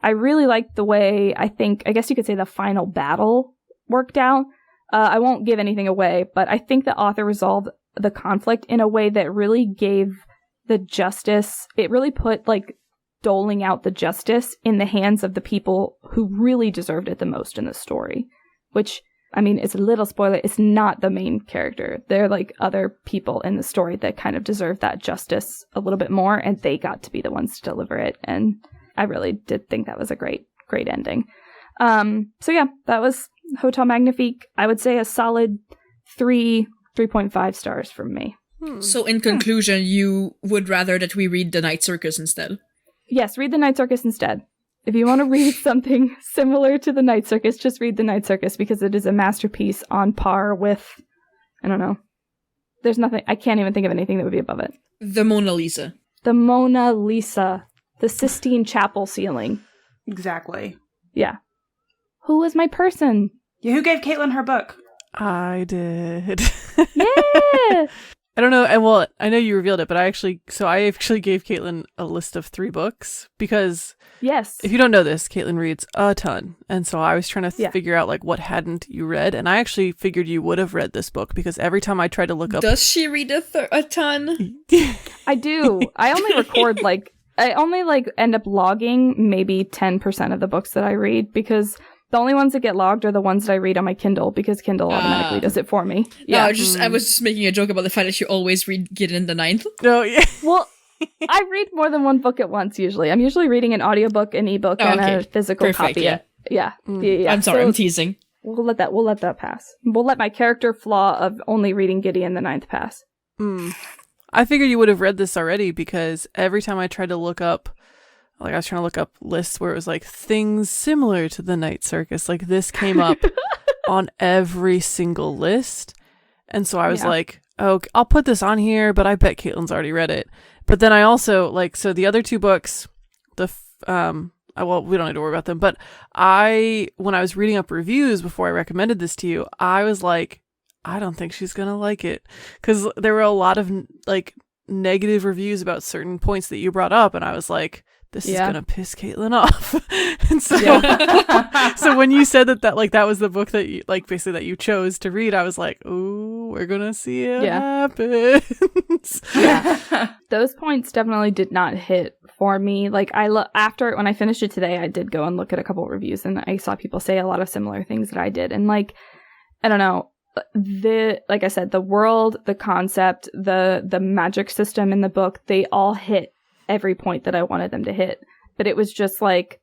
I really liked the way, I guess you could say the final battle worked out. I won't give anything away, but I think the author resolved the conflict in a way that really gave the justice, it really put, like, doling out the justice in the hands of the people who really deserved it the most in the story. Which, I mean, it's a little spoiler, it's not the main character. There are, like, other people in the story that kind of deserve that justice a little bit more, and they got to be the ones to deliver it, and I really did think that was a great, great ending. So yeah, that was Hotel Magnifique. I would say a solid 3.5 stars from me. So in conclusion, you would rather that we read The Night Circus instead? Yes, read The Night Circus instead. If you want to read something similar to The Night Circus, just read The Night Circus because it is a masterpiece on par with, I don't know. There's nothing, I can't even think of anything that would be above it. The Mona Lisa. The Mona Lisa. The Sistine Chapel ceiling. Exactly. Yeah. Who was my person? Yeah, who gave Caitlin her book? I did. Yeah! I don't know. Well, I know you revealed it, but I actually gave Caitlin a list of 3 books because yes, if you don't know this, Caitlin reads a ton. And so I was trying to figure out, like, what hadn't you read? And I actually figured you would have read this book because every time I tried to look up... Does she read a ton? I do. I only record, I only end up logging maybe 10% of the books that I read because the only ones that get logged are the ones that I read on my Kindle because Kindle automatically does it for me. Yeah, I was just making a joke about the fact that you always read Gideon the Ninth. No, yeah. Well, I read more than one book at once usually. I'm usually reading an audiobook, an ebook, and a physical copy. Yeah. I'm sorry, I'm teasing. We'll let that pass. We'll let my character flaw of only reading Gideon the Ninth pass. I figured you would have read this already because every time I tried to look up, like I was trying to look up lists where it was like things similar to the Night Circus, like this came up on every single list. And so I was like, oh, I'll put this on here, but I bet Caitlin's already read it. But then I also so the other 2 books, well, we don't need to worry about them, but when I was reading up reviews before I recommended this to you, I was like, I don't think she's going to like it because there were a lot of like negative reviews about certain points that you brought up. And I was like, this is going to piss Caitlin off. And so, so when you said that was the book that you, like, basically that you chose to read, I was like, ooh, we're going to see it happen. Yeah. Those points definitely did not hit for me. Like after, when I finished it today, I did go and look at a couple of reviews and I saw people say a lot of similar things that I did. And like, I don't know. Like I said, the world, the concept, the magic system in the book, they all hit every point that I wanted them to hit. But it was just like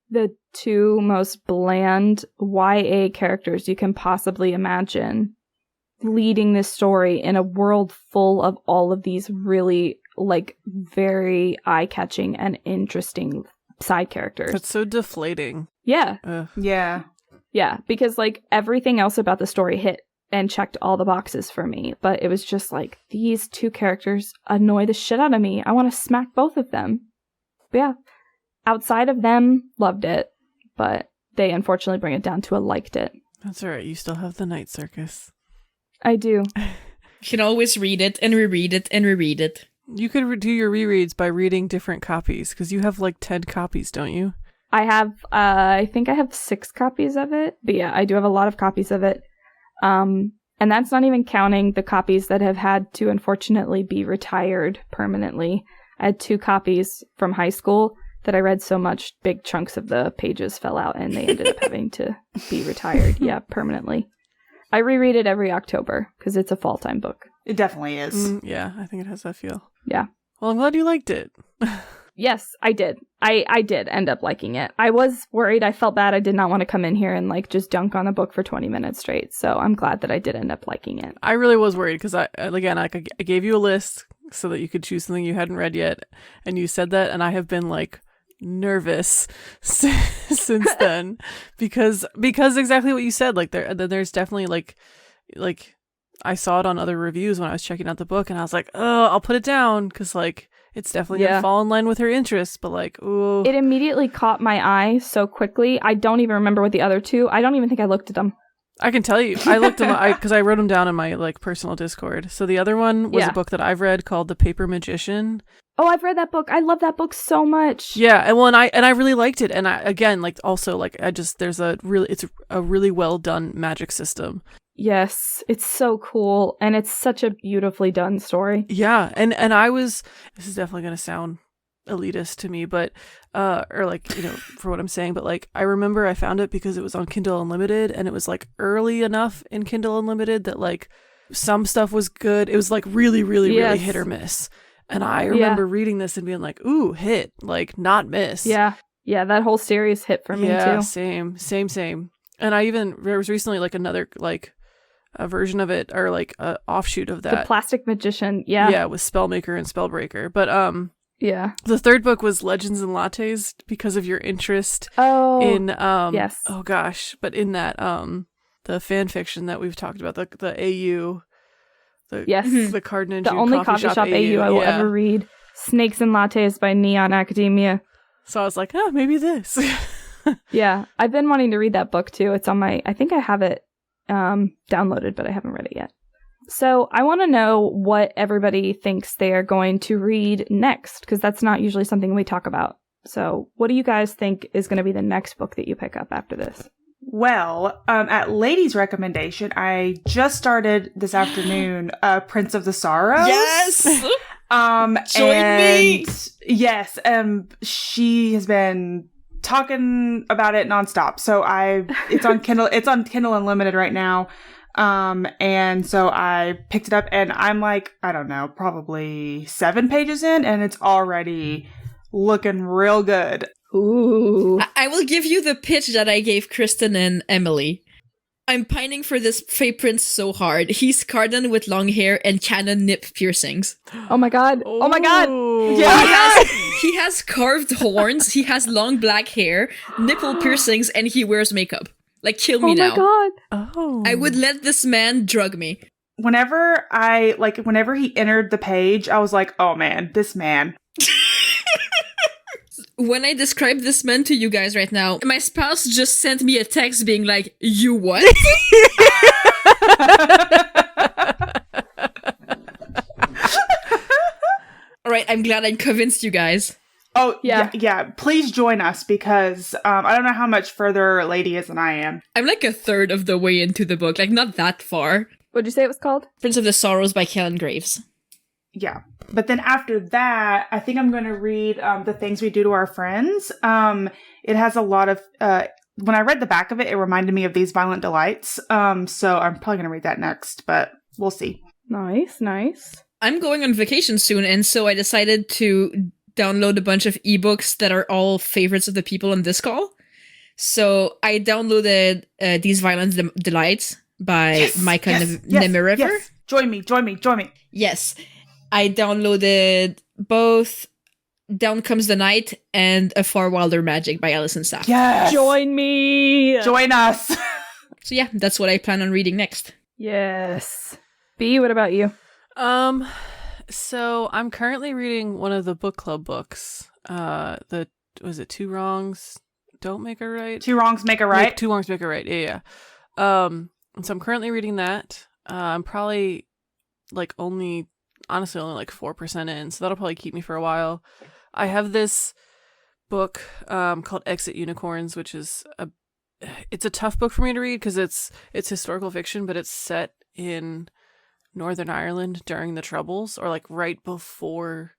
the 2 most bland YA characters you can possibly imagine leading this story in a world full of all of these really like very eye-catching and interesting side characters. That's so deflating. Yeah. Yeah. Yeah, because like everything else about the story hit and checked all the boxes for me, but it was just like, these two characters annoy the shit out of me. I want to smack both of them. But yeah, outside of them, loved it, but they unfortunately bring it down to a liked it. That's all right. You still have the Night Circus. I do. You can always read it and reread it and reread it. You could do your rereads by reading different copies, because you have like 10 copies, don't you? I have, I think I have 6 copies of it, but yeah, I do have a lot of copies of it. And that's not even counting the copies that have had to unfortunately be retired permanently. I had 2 copies from high school that I read so much, big chunks of the pages fell out and they ended up having to be retired. Yeah, permanently. I reread it every October because it's a fall-time book. It definitely is. Yeah, I think it has that feel. Yeah. Well, I'm glad you liked it. Yes, I did. I did end up liking it. I was worried. I felt bad. I did not want to come in here and like just dunk on a book for 20 minutes straight. So I'm glad that I did end up liking it. I really was worried because I gave you a list so that you could choose something you hadn't read yet. And you said that, and I have been like nervous since then because exactly what you said. Like there's definitely like I saw it on other reviews when I was checking out the book, and I was like, oh, I'll put it down because like it's definitely gonna fall in line with her interests. But like, ooh, it immediately caught my eye so quickly. I don't even remember what the other 2. I don't even think I looked at them. I can tell you, I looked them because I wrote them down in my like personal Discord. So the other one was a book that I've read called The Paper Magician. Oh, I've read that book. I love that book so much. Yeah, and I really liked it. And I again, like also like it's a really well done magic system. Yes, it's so cool, and it's such a beautifully done story. Yeah, and I was, this is definitely going to sound elitist to me, but or like, you know, for what I'm saying, but like I remember I found it because it was on Kindle Unlimited, and it was like early enough in Kindle Unlimited that like some stuff was good. It was like really hit or miss. And I remember reading this and being like, ooh, hit, like not miss. Yeah, that whole series hit for me too. Yeah, same. And there was recently like another like a version of it, or like a offshoot of that. The Plastic Magician, yeah, with Spellmaker and Spellbreaker. But yeah, the third book was Legends and Lattes because of your interest in yes, oh gosh, but in that the fan fiction that we've talked about, the AU, the Card and the only coffee shop AU I will ever read, Snakes and Lattes by Neon Academia. So I was like, oh, maybe this. Yeah, I've been wanting to read that book too. It's on my, I think I have it downloaded, but I haven't read it yet. So I want to know what everybody thinks they are going to read next, because that's not usually something we talk about. So what do you guys think is going to be the next book that you pick up after this? Well, at Lady's recommendation, I just started this afternoon, Prince of the Sorrows. Yes! Join me! Yes, she has been talking about it nonstop. So it's on Kindle Unlimited right now. And so I picked it up, and I'm like, I don't know, probably 7 pages in, and it's already looking real good. Ooh. I will give you the pitch that I gave Kristen and Emily. I'm pining for this Fae Prince so hard. He's Cardan with long hair and canon nip piercings. Oh my god. Oh my god. Yeah. He has carved horns, he has long black hair, nipple piercings, and he wears makeup. Like, kill me now. Oh my god. Oh. I would let this man drug me. Whenever he entered the page, I was like, oh man, this man. When I describe this man to you guys right now, my spouse just sent me a text being like, you what? Alright, I'm glad I convinced you guys. Oh, yeah. Please join us, because I don't know how much further Lady is than I am. I'm like a third of the way into the book, like not that far. What'd you say it was called? Prince of the Sorrows by Kellen Graves. Yeah. But then after that, I think I'm going to read The Things We Do to Our Friends. It has a lot of... when I read the back of it, it reminded me of These Violent Delights. So I'm probably going to read that next, but we'll see. Nice. I'm going on vacation soon, and so I decided to download a bunch of ebooks that are all favorites of the people on this call. So I downloaded These Violent Delights by Micah Nemiriver. Yes. Join me. Yes. I downloaded both Down Comes the Night and A Far Wilder Magic by Alison Saff. Yes! Join me! Join us! So yeah, that's what I plan on reading next. Yes. B, what about you? So I'm currently reading one of the book club books. Was it Two Wrongs Don't Make a Right? Two Wrongs Make a Right? Two Wrongs Make a Right, yeah. And so I'm currently reading that. I'm probably only 4% in, so that'll probably keep me for a while. I have this book called Exit Unicorns, which is it's a tough book for me to read because it's historical fiction, but it's set in Northern Ireland during the Troubles, or right before,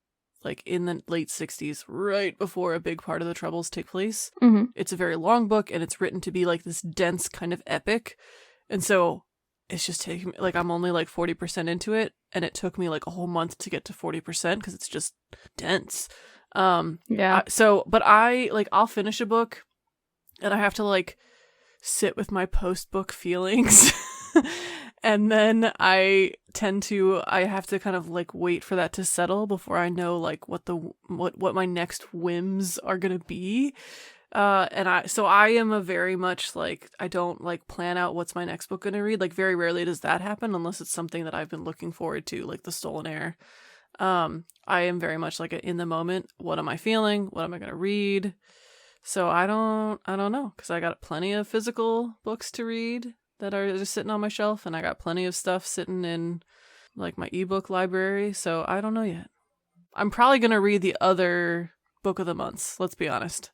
in the late 60s, right before a big part of the Troubles take place. Mm-hmm. It's a very long book, and it's written to be this dense kind of epic, and so it's just taking me, I'm only 40% into it, and it took me a whole month to get to 40% because it's just dense. Yeah. But I'll finish a book, and I have to sit with my post-book feelings. And then I have to kind of wait for that to settle before I know what my next whims are gonna be. I am a very much I don't plan out what's my next book gonna read. Very rarely does that happen unless it's something that I've been looking forward to, like The Stolen Heir. I am very much in the moment. What am I feeling? What am I gonna read? So I don't know, because I got plenty of physical books to read that are just sitting on my shelf, and I got plenty of stuff sitting in my ebook library, so I don't know yet. I'm probably gonna read the other book of the months, let's be honest.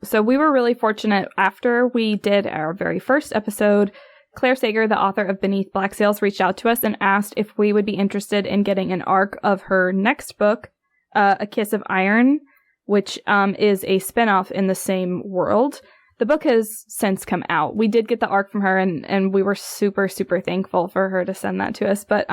So we were really fortunate after we did our very first episode. Claire Sager, the author of Beneath Black Sails, reached out to us and asked if we would be interested in getting an arc of her next book, A Kiss of Iron, which is a spinoff in the same world. The book has since come out. We did get the arc from her, and we were super, super thankful for her to send that to us. But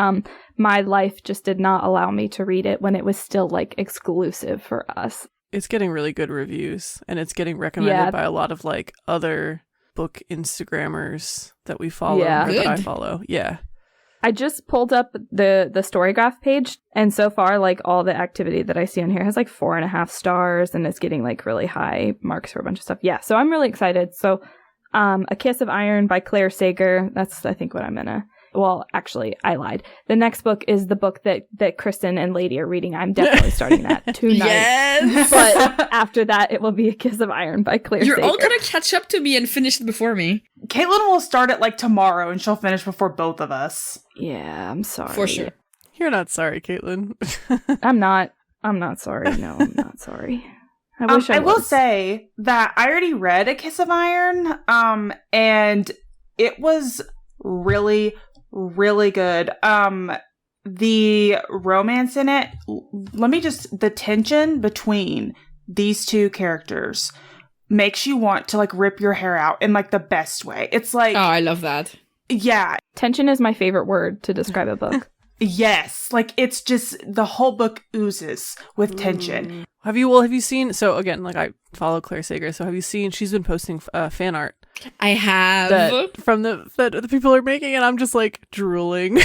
my life just did not allow me to read it when it was still exclusive for us. It's getting really good reviews, and it's getting recommended by a lot of other book Instagrammers that we follow, or that I follow. Yeah. I just pulled up the Storygraph page, and so far, all the activity that I see on here has 4.5 stars, and it's getting really high marks for a bunch of stuff. Yeah, so I'm really excited. So, A Kiss of Iron by Claire Sager. That's, I think, what I'm gonna. Well, actually, I lied. The next book is the book that Kristen and Lady are reading. I'm definitely starting that tonight. Yes! But after that, it will be A Kiss of Iron by Claire Sager. You're all gonna catch up to me and finish it before me. Caitlin will start it tomorrow, and she'll finish before both of us. Yeah, I'm sorry. For sure. You're not sorry, Caitlin. I'm not sorry. No, I'm not sorry. I wish I will say that I already read A Kiss of Iron, and it was really, really good. The romance in it, the tension between these two characters makes you want to rip your hair out in the best way. It's oh, I love that. Yeah. Tension is my favorite word to describe a book. Yes. It's just the whole book oozes with tension. Have you seen, so again, I follow Claire Sager, so have you seen, she's been posting fan art. I have. That the people are making, and I'm just drooling.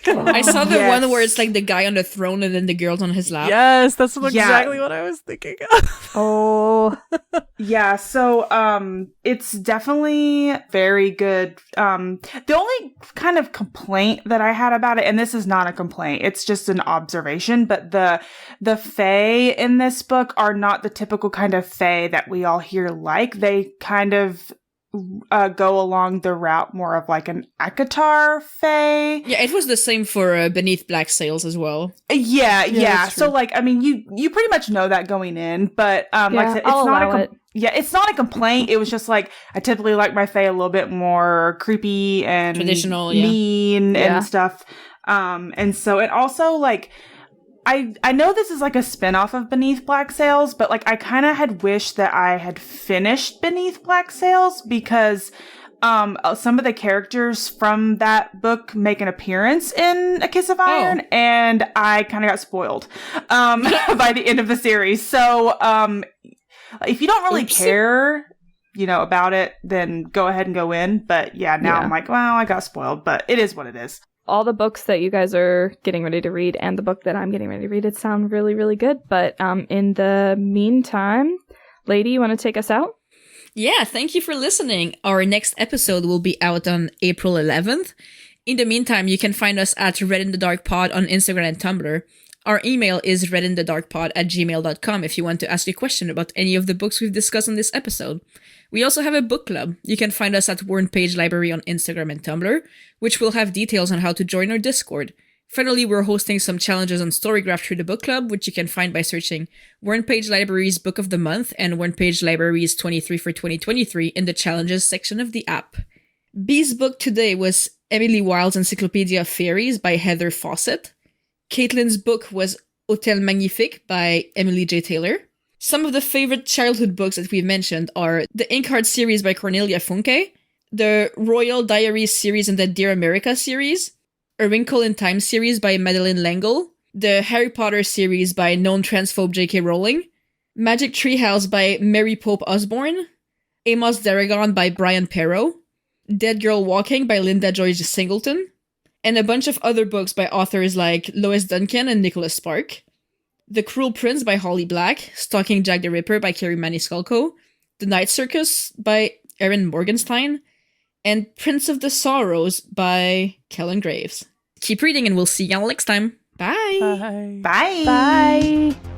I saw the one where it's the guy on the throne and then the girl's on his lap. Yes, that's exactly what I was thinking of. Oh. Yeah, so it's definitely very good. The only kind of complaint that I had about it, and this is not a complaint, it's just an observation, but the fae in this book are not the typical kind of fae that we all hear They kind of go along the route more of an ACOTAR fae. Yeah, it was the same for Beneath Black Sails as well. Yeah. So you pretty much know that going in, but like I said, it's not a complaint. It was just I typically like my fae a little bit more creepy and traditional, mean and stuff. And so it also I know this is a spinoff of Beneath Black Sails, but I kind of had wished that I had finished Beneath Black Sails because some of the characters from that book make an appearance in A Kiss of Iron, and I kind of got spoiled by the end of the series. So if you don't really care, about it, then go ahead and go in. But now I'm well, I got spoiled, but it is what it is. all the books that you guys are getting ready to read and the book that I'm getting ready to read, it sound really, really good. But in the meantime, Lady, you want to take us out? Yeah, thank you for listening. Our next episode will be out on April 11th. In the meantime, you can find us at Read in the Dark Pod on Instagram and Tumblr. Our email is readinthedarkpod@gmail.com if you want to ask a question about any of the books we've discussed on this episode. We also have a book club. You can find us at Warren Page Library on Instagram and Tumblr, which will have details on how to join our Discord. Finally, we're hosting some challenges on Storygraph through the book club, which you can find by searching Warren Page Library's Book of the Month and Warren Page Library's 23 for 2023 in the challenges section of the app. B's book today was Emily Wilde's Encyclopaedia of Fairies by Heather Fawcett. Caitlin's book was Hôtel Magnifique by Emily J. Taylor. Some of the favorite childhood books that we've mentioned are the Inkheart series by Cornelia Funke, the Royal Diaries series and the Dear America series, a Wrinkle in Time series by Madeline L'Engle, the Harry Potter series by known transphobe J.K. Rowling, Magic Treehouse by Mary Pope Osborne, Amos d'Aragon by Brian Perrault, Dead Girl Walking by Linda Joy Singleton, and a bunch of other books by authors like Lois Duncan and Nicholas Spark. The Cruel Prince by Holly Black, Stalking Jack the Ripper by Kerri Maniscalco, The Night Circus by Erin Morgenstern, and Prince of the Sorrows by Kellen Graves. Keep reading and we'll see y'all next time. Bye! Bye! Bye! Bye!